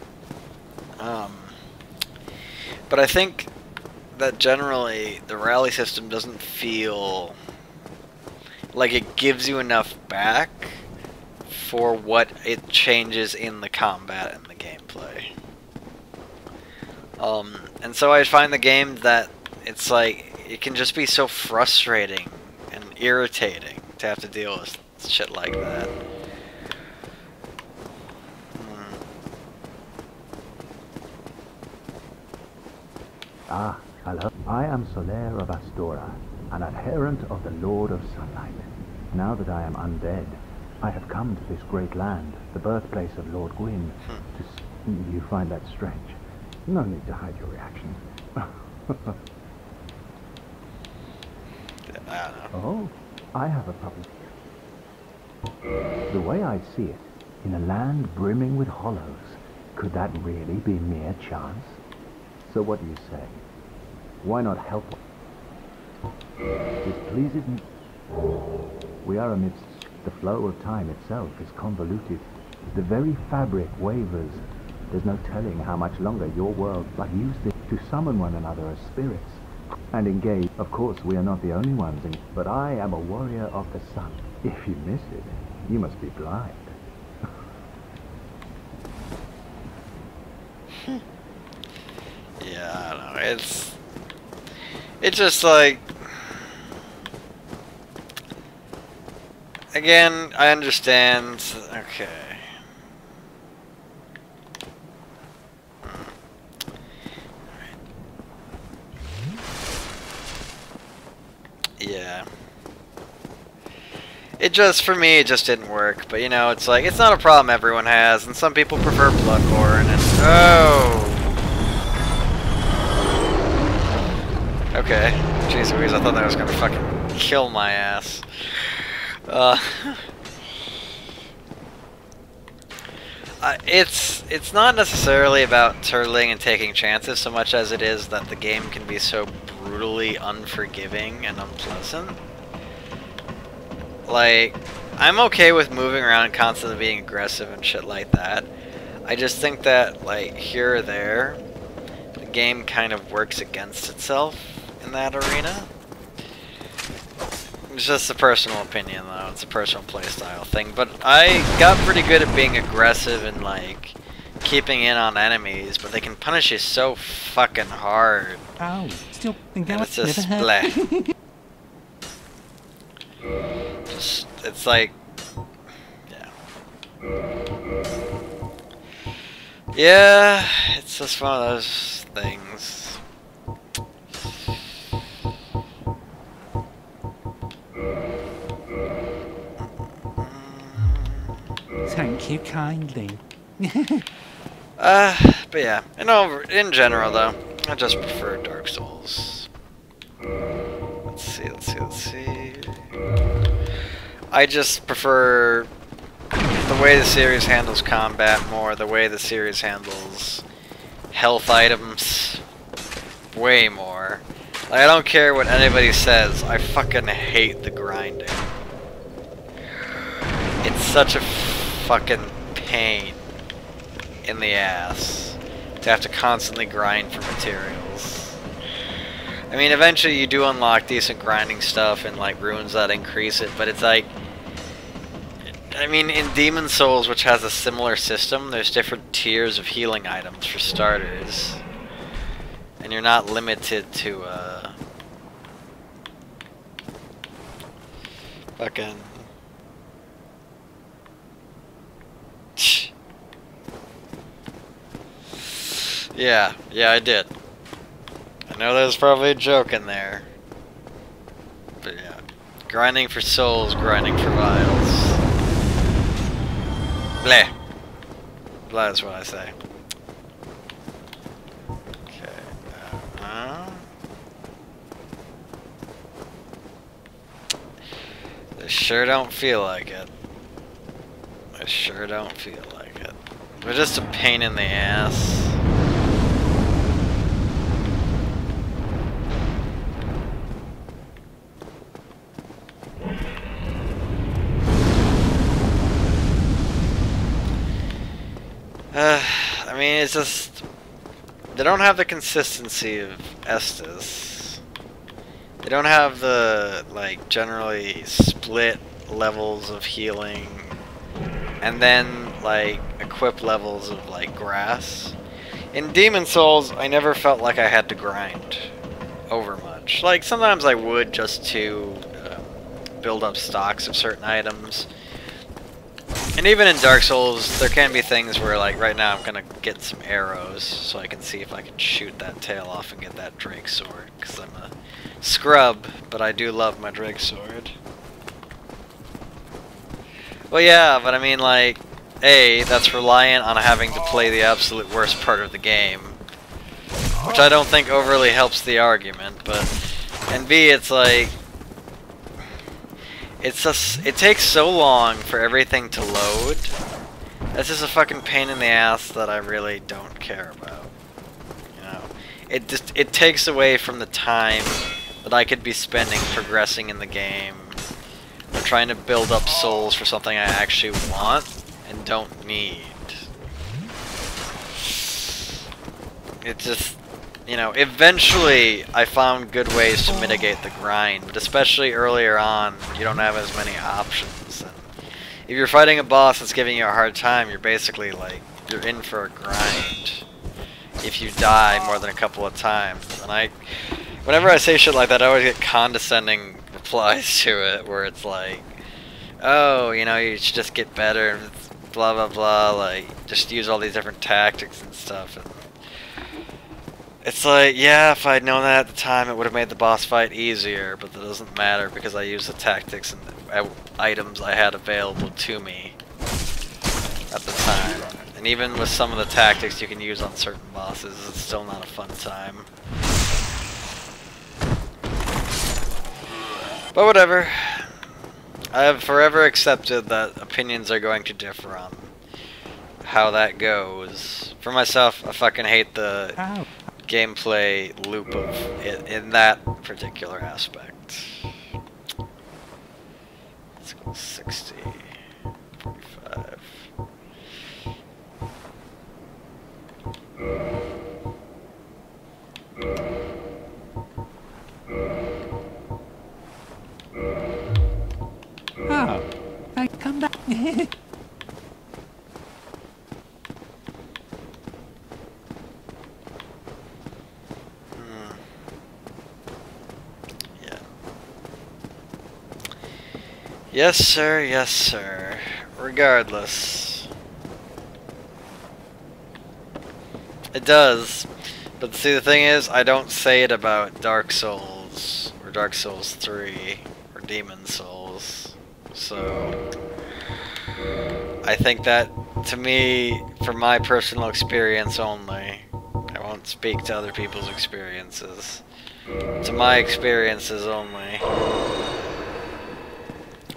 but I think that generally the rally system doesn't feel like it gives you enough back for what it changes in the combat and the gameplay. And so I find the game that it's like, it can just be so frustrating and irritating to have to deal with shit like that. Ah, hello. I am Soler of Astora, an adherent of the Lord of Sunlight. Now that I am undead, I have come to this great land, the birthplace of Lord Gwyn, you find that strange? No need to hide your reaction. Oh, I have a problem. The way I see it, in a land brimming with hollows, could that really be mere chance? So what do you say? Why not help? It pleases me. We are amidst the flow of time itself is convoluted. The very fabric wavers. There's no telling how much longer your world but use this to summon one another as spirits and engage. Of course, we are not the only ones, but I am a warrior of the sun. If you miss it, you must be blind. Yeah, I don't know. It's just like, again, I understand. Okay. Yeah. It just, for me, it just didn't work. But, you know, it's like, it's not a problem everyone has, and some people prefer Bloodborne, and oh! Okay. Jeez Louise, I thought that was gonna fucking kill my ass. It's not necessarily about turtling and taking chances so much as it is that the game can be so brutally unforgiving and unpleasant. Like, I'm okay with moving around constantly being aggressive and shit like that. I just think that, like, here or there, the game kind of works against itself in that arena. It's just a personal opinion, though. It's a personal playstyle thing. But I got pretty good at being aggressive and, like, keeping in on enemies, but they can punish you so fucking hard. Oh, still think and it's just bleh. Just, it's like, yeah. Yeah, it's just one of those things. Thank you kindly. But yeah, in general though, I just prefer Dark Souls. Let's see. I just prefer the way the series handles combat more, the way the series handles health items way more. Like, I don't care what anybody says, I fucking hate the grinding. It's such a fucking pain in the ass to have to constantly grind for materials. I mean, eventually you do unlock decent grinding stuff and like runes that increase it, but it's like, I mean, in Demon Souls, which has a similar system, there's different tiers of healing items for starters, and you're not limited to fucking yeah, I did. I know there's probably a joke in there. But yeah. Grinding for souls, grinding for vials. Bleh. Blah is what I say. Okay. They sure don't feel like it. They sure don't feel like it. They're just a pain in the ass. I mean, it's just, they don't have the consistency of Estus. They don't have the, like, generally split levels of healing, and then, like, equip levels of, like, grass. In Demon Souls, I never felt like I had to grind over much. Like, sometimes I would just to build up stocks of certain items. And even in Dark Souls, there can be things where, like, right now I'm gonna get some arrows so I can see if I can shoot that tail off and get that Drake sword, because I'm a scrub, but I do love my Drake sword. Well, yeah, but I mean, like, A, that's reliant on having to play the absolute worst part of the game, which I don't think overly helps the argument, but, and B, it's like, it's just, it takes so long for everything to load. That's just a fucking pain in the ass that I really don't care about. You know, it takes away from the time that I could be spending progressing in the game, or trying to build up souls for something I actually want and don't need. It just, you know, eventually I found good ways to mitigate the grind, but especially earlier on, you don't have as many options. And if you're fighting a boss that's giving you a hard time, you're basically like, you're in for a grind if you die more than a couple of times. And whenever I say shit like that, I always get condescending replies to it, where it's like, oh, you know, you should just get better, blah blah blah, like, just use all these different tactics and stuff. And it's like, yeah, if I'd known that at the time, it would have made the boss fight easier, but that doesn't matter because I used the tactics and the items I had available to me at the time. And even with some of the tactics you can use on certain bosses, it's still not a fun time. But whatever. I have forever accepted that opinions are going to differ on how that goes. For myself, I fucking hate the gameplay loop of it in that particular aspect. Let's go 60, 45. Oh, I come back. Yes, sir. Yes, sir. regardless. It does. But see, the thing is, I don't say it about Dark Souls, or Dark Souls 3, or Demon Souls. So, I think that, to me, from my personal experience only, I won't speak to other people's experiences. To my experiences only,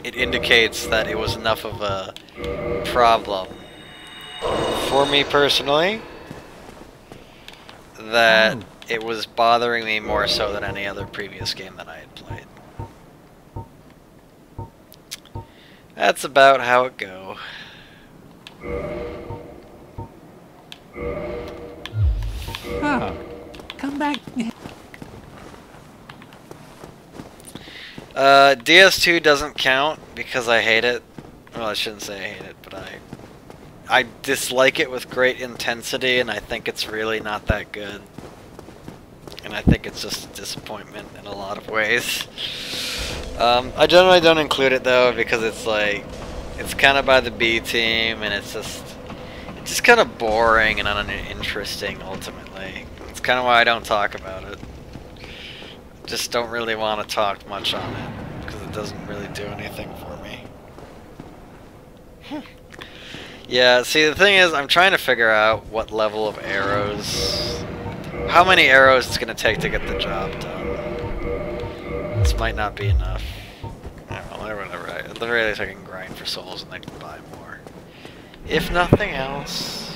it indicates that it was enough of a problem for me personally that it was bothering me more so than any other previous game that I had played. That's about how it go. Oh, come back. DS2 doesn't count because I hate it. Well, I shouldn't say I hate it, but I dislike it with great intensity, and I think it's really not that good. And I think it's just a disappointment in a lot of ways. I generally don't include it though because it's like, it's kind of by the B team, and it's just kind of boring and uninteresting ultimately. It's kind of why I don't talk about it. Just don't really want to talk much on it because it doesn't really do anything for me. Yeah, see, the thing is, I'm trying to figure out what level of arrows, how many arrows it's going to take to get the job done. This might not be enough. Well, whatever. At the very least, I can grind for souls and I can buy more. If nothing else.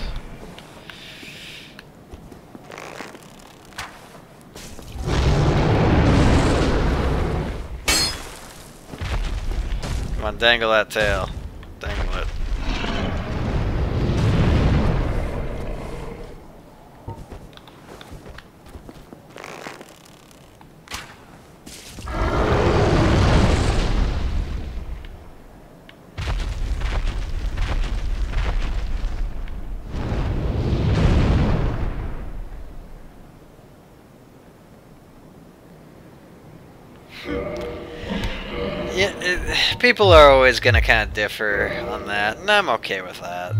Come on, dangle that tail. Dangle it. Yeah, people are always gonna kind of differ on that, and I'm okay with that.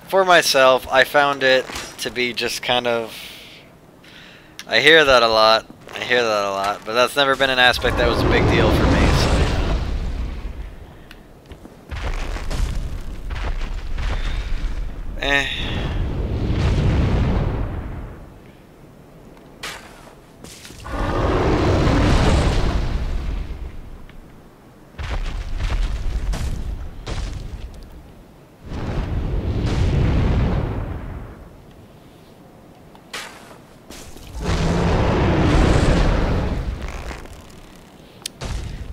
For myself, I found it to be just kind of... I hear that a lot, but that's never been an aspect that was a big deal for me, so yeah.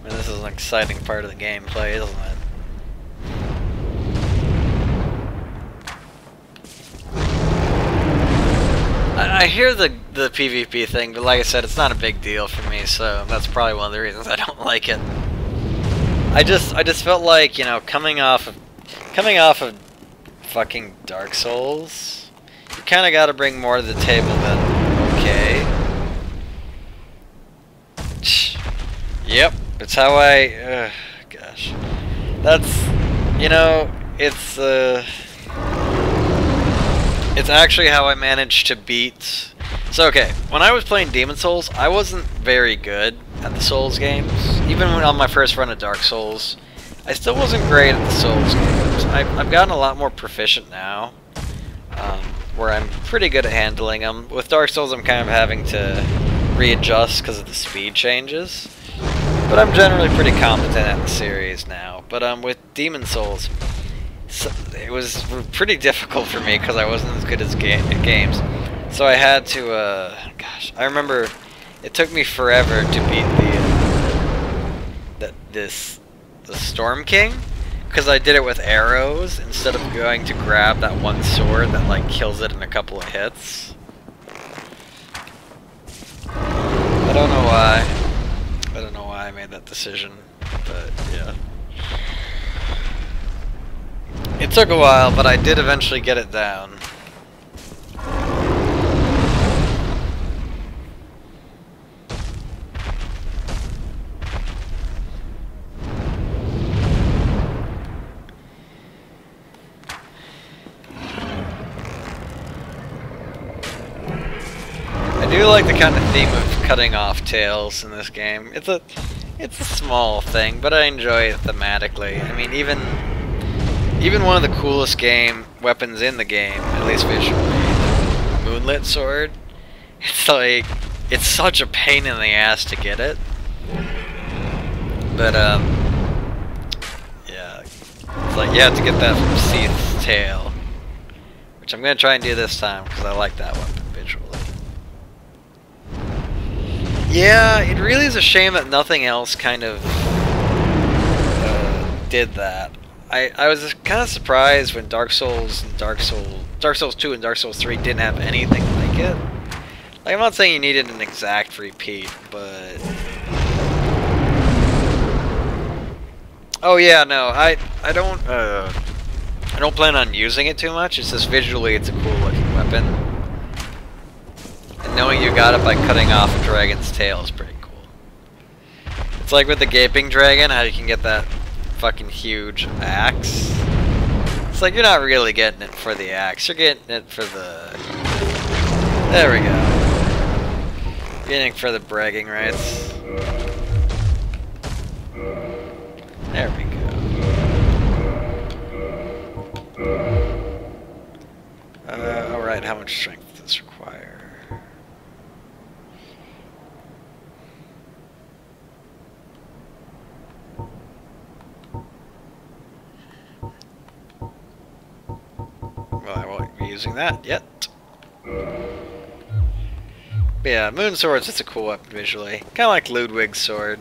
This is an exciting part of the gameplay, isn't it? I hear the PvP thing, but like I said, it's not a big deal for me, so that's probably one of the reasons I don't like it. I just felt like, you know, coming off of fucking Dark Souls, you kind of got to bring more to the table than okay. Yep, it's how I. Gosh, that's, you know, it's actually how I managed to beat. So okay, when I was playing Demon Souls, I wasn't very good at the Souls games. Even when on my first run of Dark Souls, I still wasn't great at the Souls games. I've gotten a lot more proficient now, where I'm pretty good at handling them. With Dark Souls, I'm kind of having to readjust because of the speed changes. But I'm generally pretty competent at the series now. But with Demon Souls, it was pretty difficult for me because I wasn't as good as at games. So I had to, gosh, I remember it took me forever to beat the Storm King, because I did it with arrows instead of going to grab that one sword that like kills it in a couple of hits. I don't know why. I don't know why I made that decision, but yeah. It took a while, but I did eventually get it down. do like the kind of theme of cutting off tails in this game. It's a small thing, but I enjoy it thematically. I mean, even one of the coolest weapons in the game, at least visually, the Moonlit Sword. It's like, it's such a pain in the ass to get it. But yeah, it's like you have to get that from Seath's tail, which I'm gonna try and do this time because I like that weapon visually. Yeah, it really is a shame that nothing else kind of did that. I was kind of surprised when Dark Souls 2 and Dark Souls 3 didn't have anything like it. Like, I'm not saying you needed an exact repeat, but oh yeah, no, I don't plan on using it too much. It's just visually it's a cool looking weapon. And knowing you got it by cutting off a dragon's tail is pretty cool. It's like with the Gaping Dragon, how you can get that fucking huge axe. It's like you're not really getting it for the axe, you're getting it for the... There we go. Getting it for the bragging rights. There we go. Alright, how much strength does this require? Well, I won't be using that yet. But yeah, Moon Sword's just a cool weapon visually. Kind of like Ludwig's sword.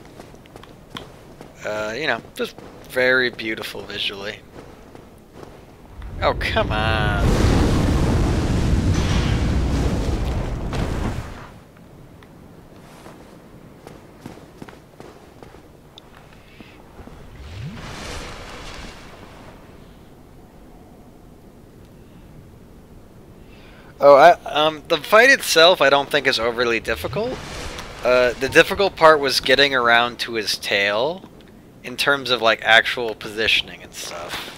You know, just very beautiful visually. Oh, come on. Oh, the fight itself I don't think is overly difficult. The difficult part was getting around to his tail in terms of like actual positioning and stuff.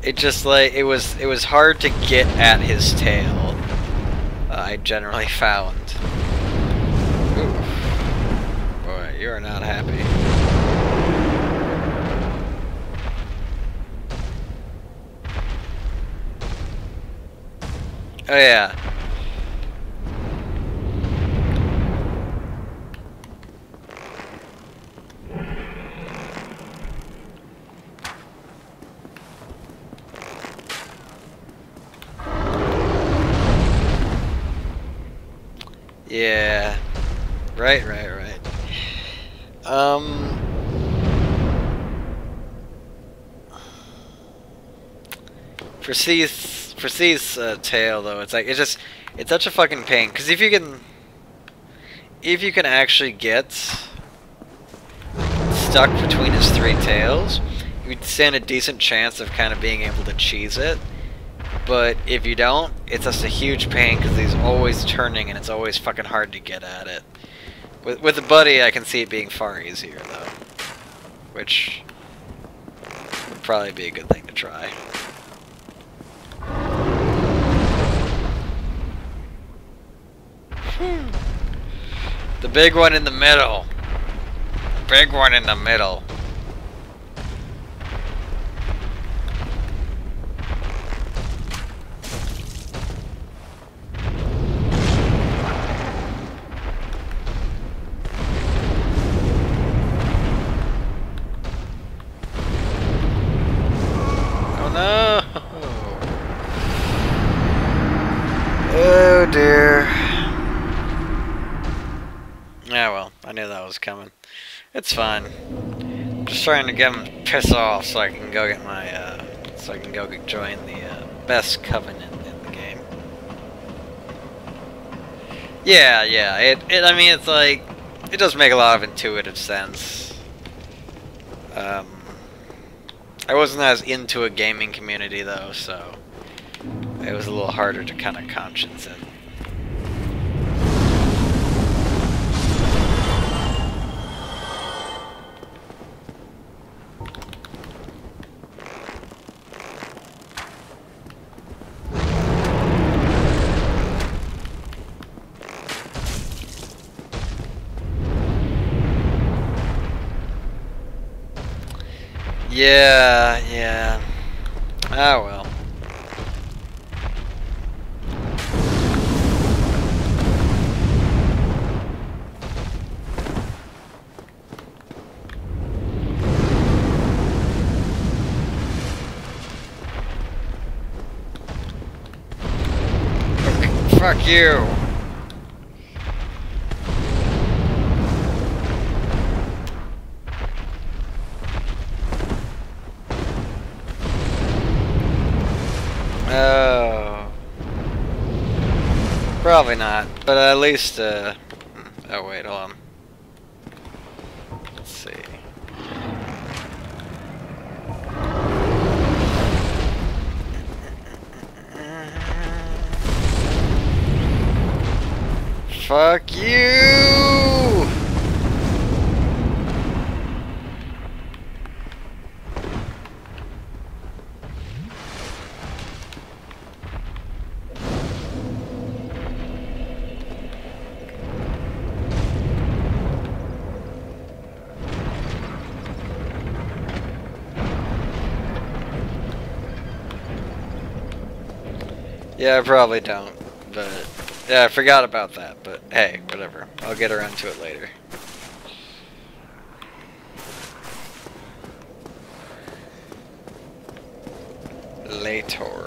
It just like it was hard to get at his tail. I generally found. Oof. Boy, you are not happy. Oh yeah. Yeah. Right. For C's tail though, it's like it's such a fucking pain because if you can actually get stuck between his three tails, you'd stand a decent chance of kind of being able to cheese it. But if you don't, it's just a huge pain because he's always turning and it's always fucking hard to get at it. With a buddy, I can see it being far easier though, which would probably be a good thing to try. The big one in the middle. Big one in the middle. Oh no! Oh dear. Yeah, well, I knew that was coming. It's fine. Just trying to get him to piss off so I can go get my, join the best covenant in the game. Yeah, I mean, it's like, it does make a lot of intuitive sense. I wasn't as into a gaming community though, so it was a little harder to kind of conscience it. Yeah, yeah. Ah, well. Fuck you. Oh. Probably not, but at least, oh wait, hold on. Let's see. Fuck you! Yeah, I probably don't, but yeah, I forgot about that, but hey, whatever. I'll get around to it later. Later.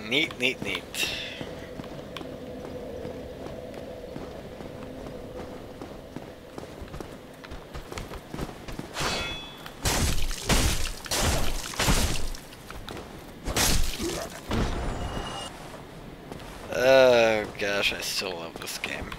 Neat, neat, neat. Oh gosh, I still love this game.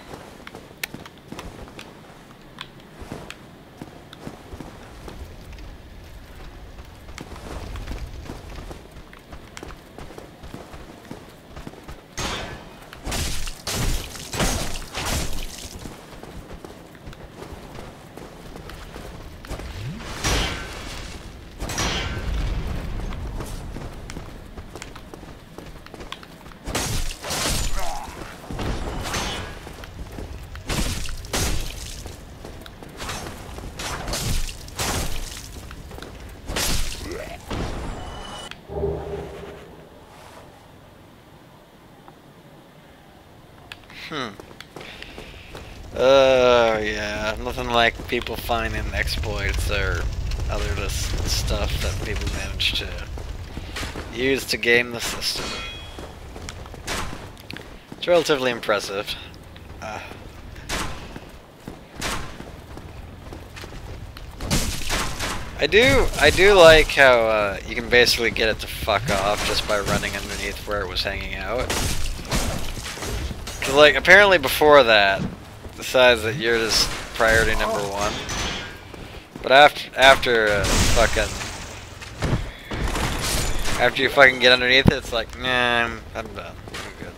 Oh yeah, nothing like people finding exploits or other just stuff that people manage to use to game the system. It's relatively impressive. I do like how you can basically get it to fuck off just by running underneath where it was hanging out. Cause like apparently before that, decides that you're just priority number one. But after you fucking get underneath it, it's like, nah, I'm done. I'm good.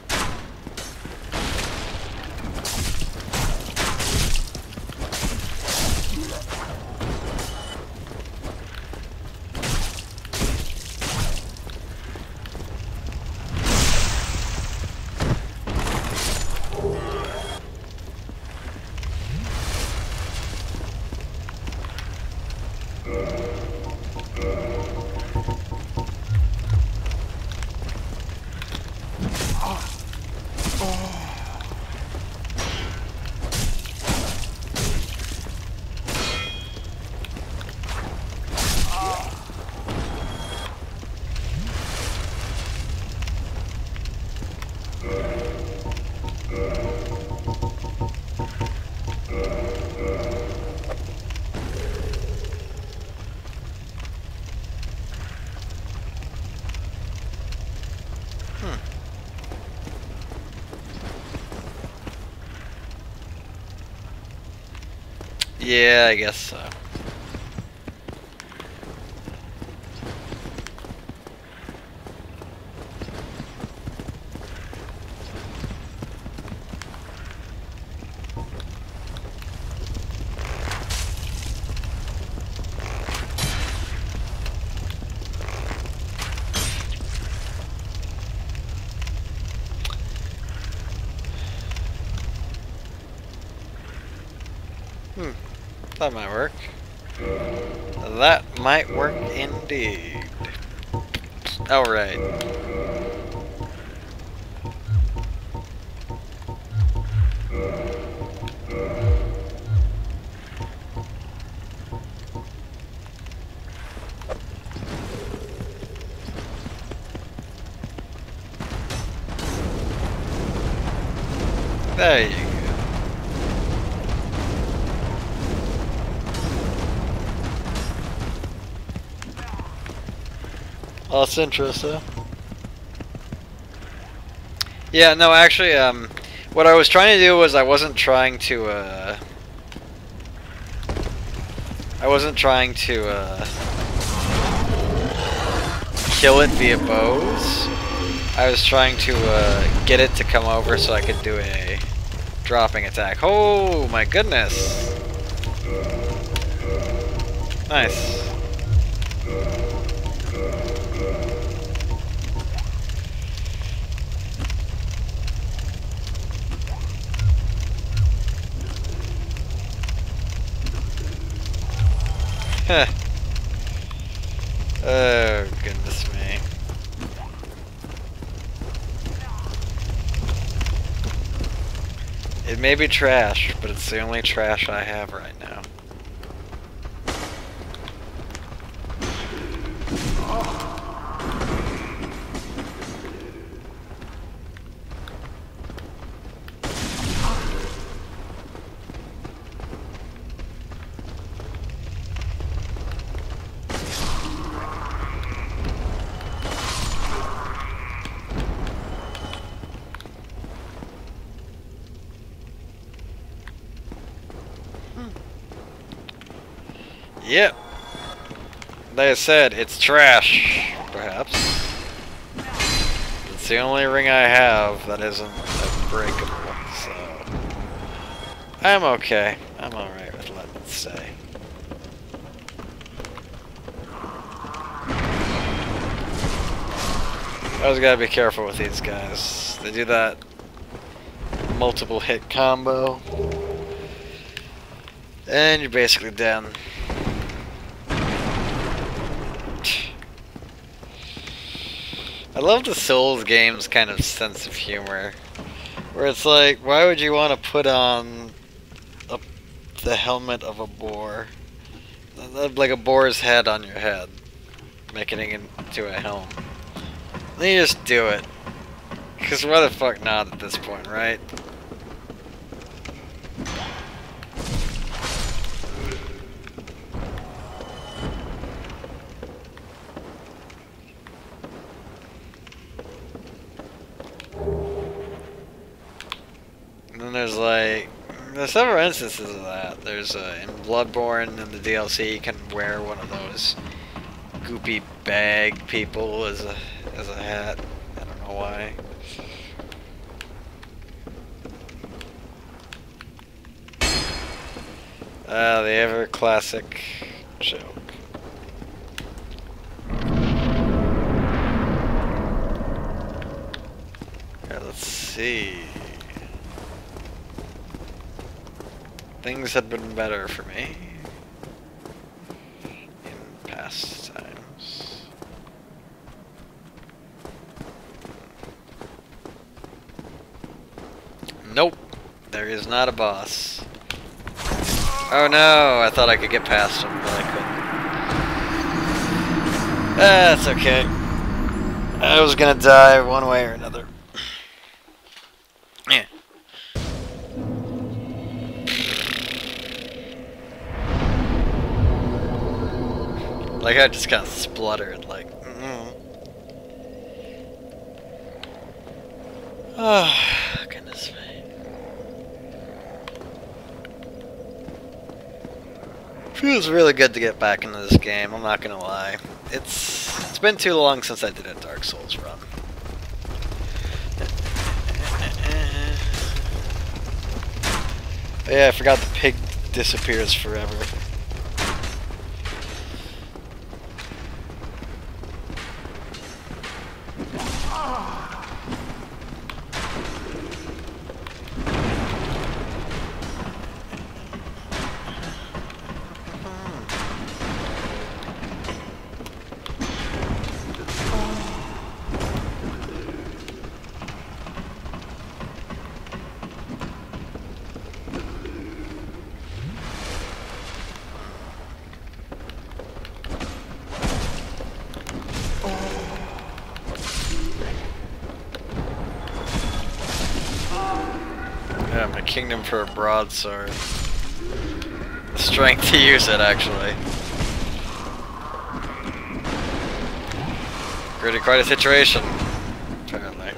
Yeah, I guess so. That might work. That might work indeed. Alright. There you go. Lost interest, though. Yeah, no, actually, what I was trying to do was I wasn't trying to kill it via bows. I was trying to get it to come over so I could do a dropping attack. Oh my goodness! Nice. Heh. Oh goodness me. It may be trash, but it's the only trash I have right now. Yep. Like I said, it's trash, perhaps. It's the only ring I have that isn't breakable, so I'm okay. I'm alright with letting it stay. I always gotta be careful with these guys. They do that multiple hit combo, and you're basically done. I love the Souls games kind of sense of humor, where it's like, why would you want to put on the helmet of a boar? Like a boar's head on your head, making it into a helm. Then you just do it. Because why the fuck not at this point, right? There's several instances of that. There's in Bloodborne in the DLC, you can wear one of those goopy bag people as a hat. I don't know why. The ever classic joke. Alright, let's see. Things had been better for me. pastimes. Nope. There is not a boss. Oh no, I thought I could get past him, but I couldn't. That's okay. I was gonna die one way or another. Yeah. Like I just got spluttered, like. Oh, goodness me. Feels really good to get back into this game, I'm not gonna lie. It's been too long since I did a Dark Souls run. Yeah, I forgot the pig disappears forever. Yeah, my kingdom for a broadsword. The strength to use it, actually. Really quite a situation, apparently.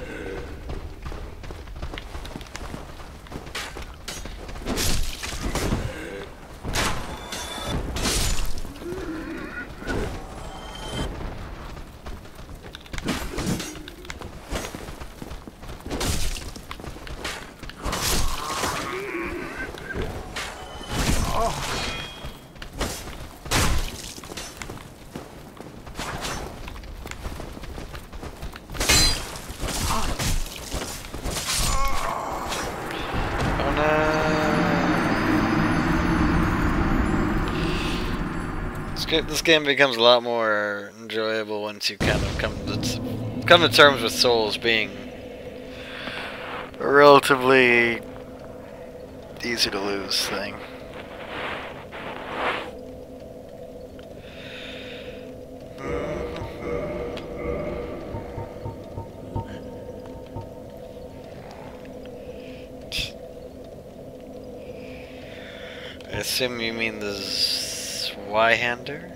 This game becomes a lot more enjoyable once you kind of come to terms with Souls being a relatively easy to lose thing. I assume you mean the Zweihander?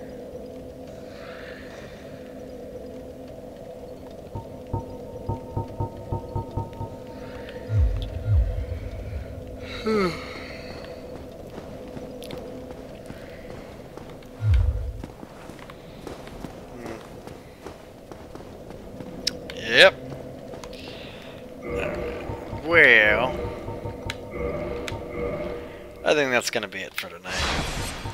Yep. Well, I think that's gonna be it for tonight.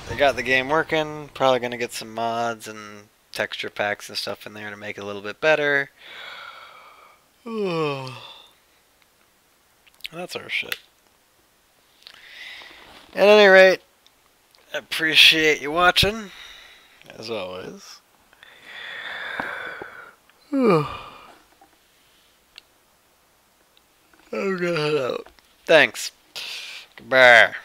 They got the game working, probably gonna get some mods and texture packs and stuff in there to make it a little bit better. That's our shit. At any rate, I appreciate you watching, as always. I'm gonna head out. Thanks. Goodbye.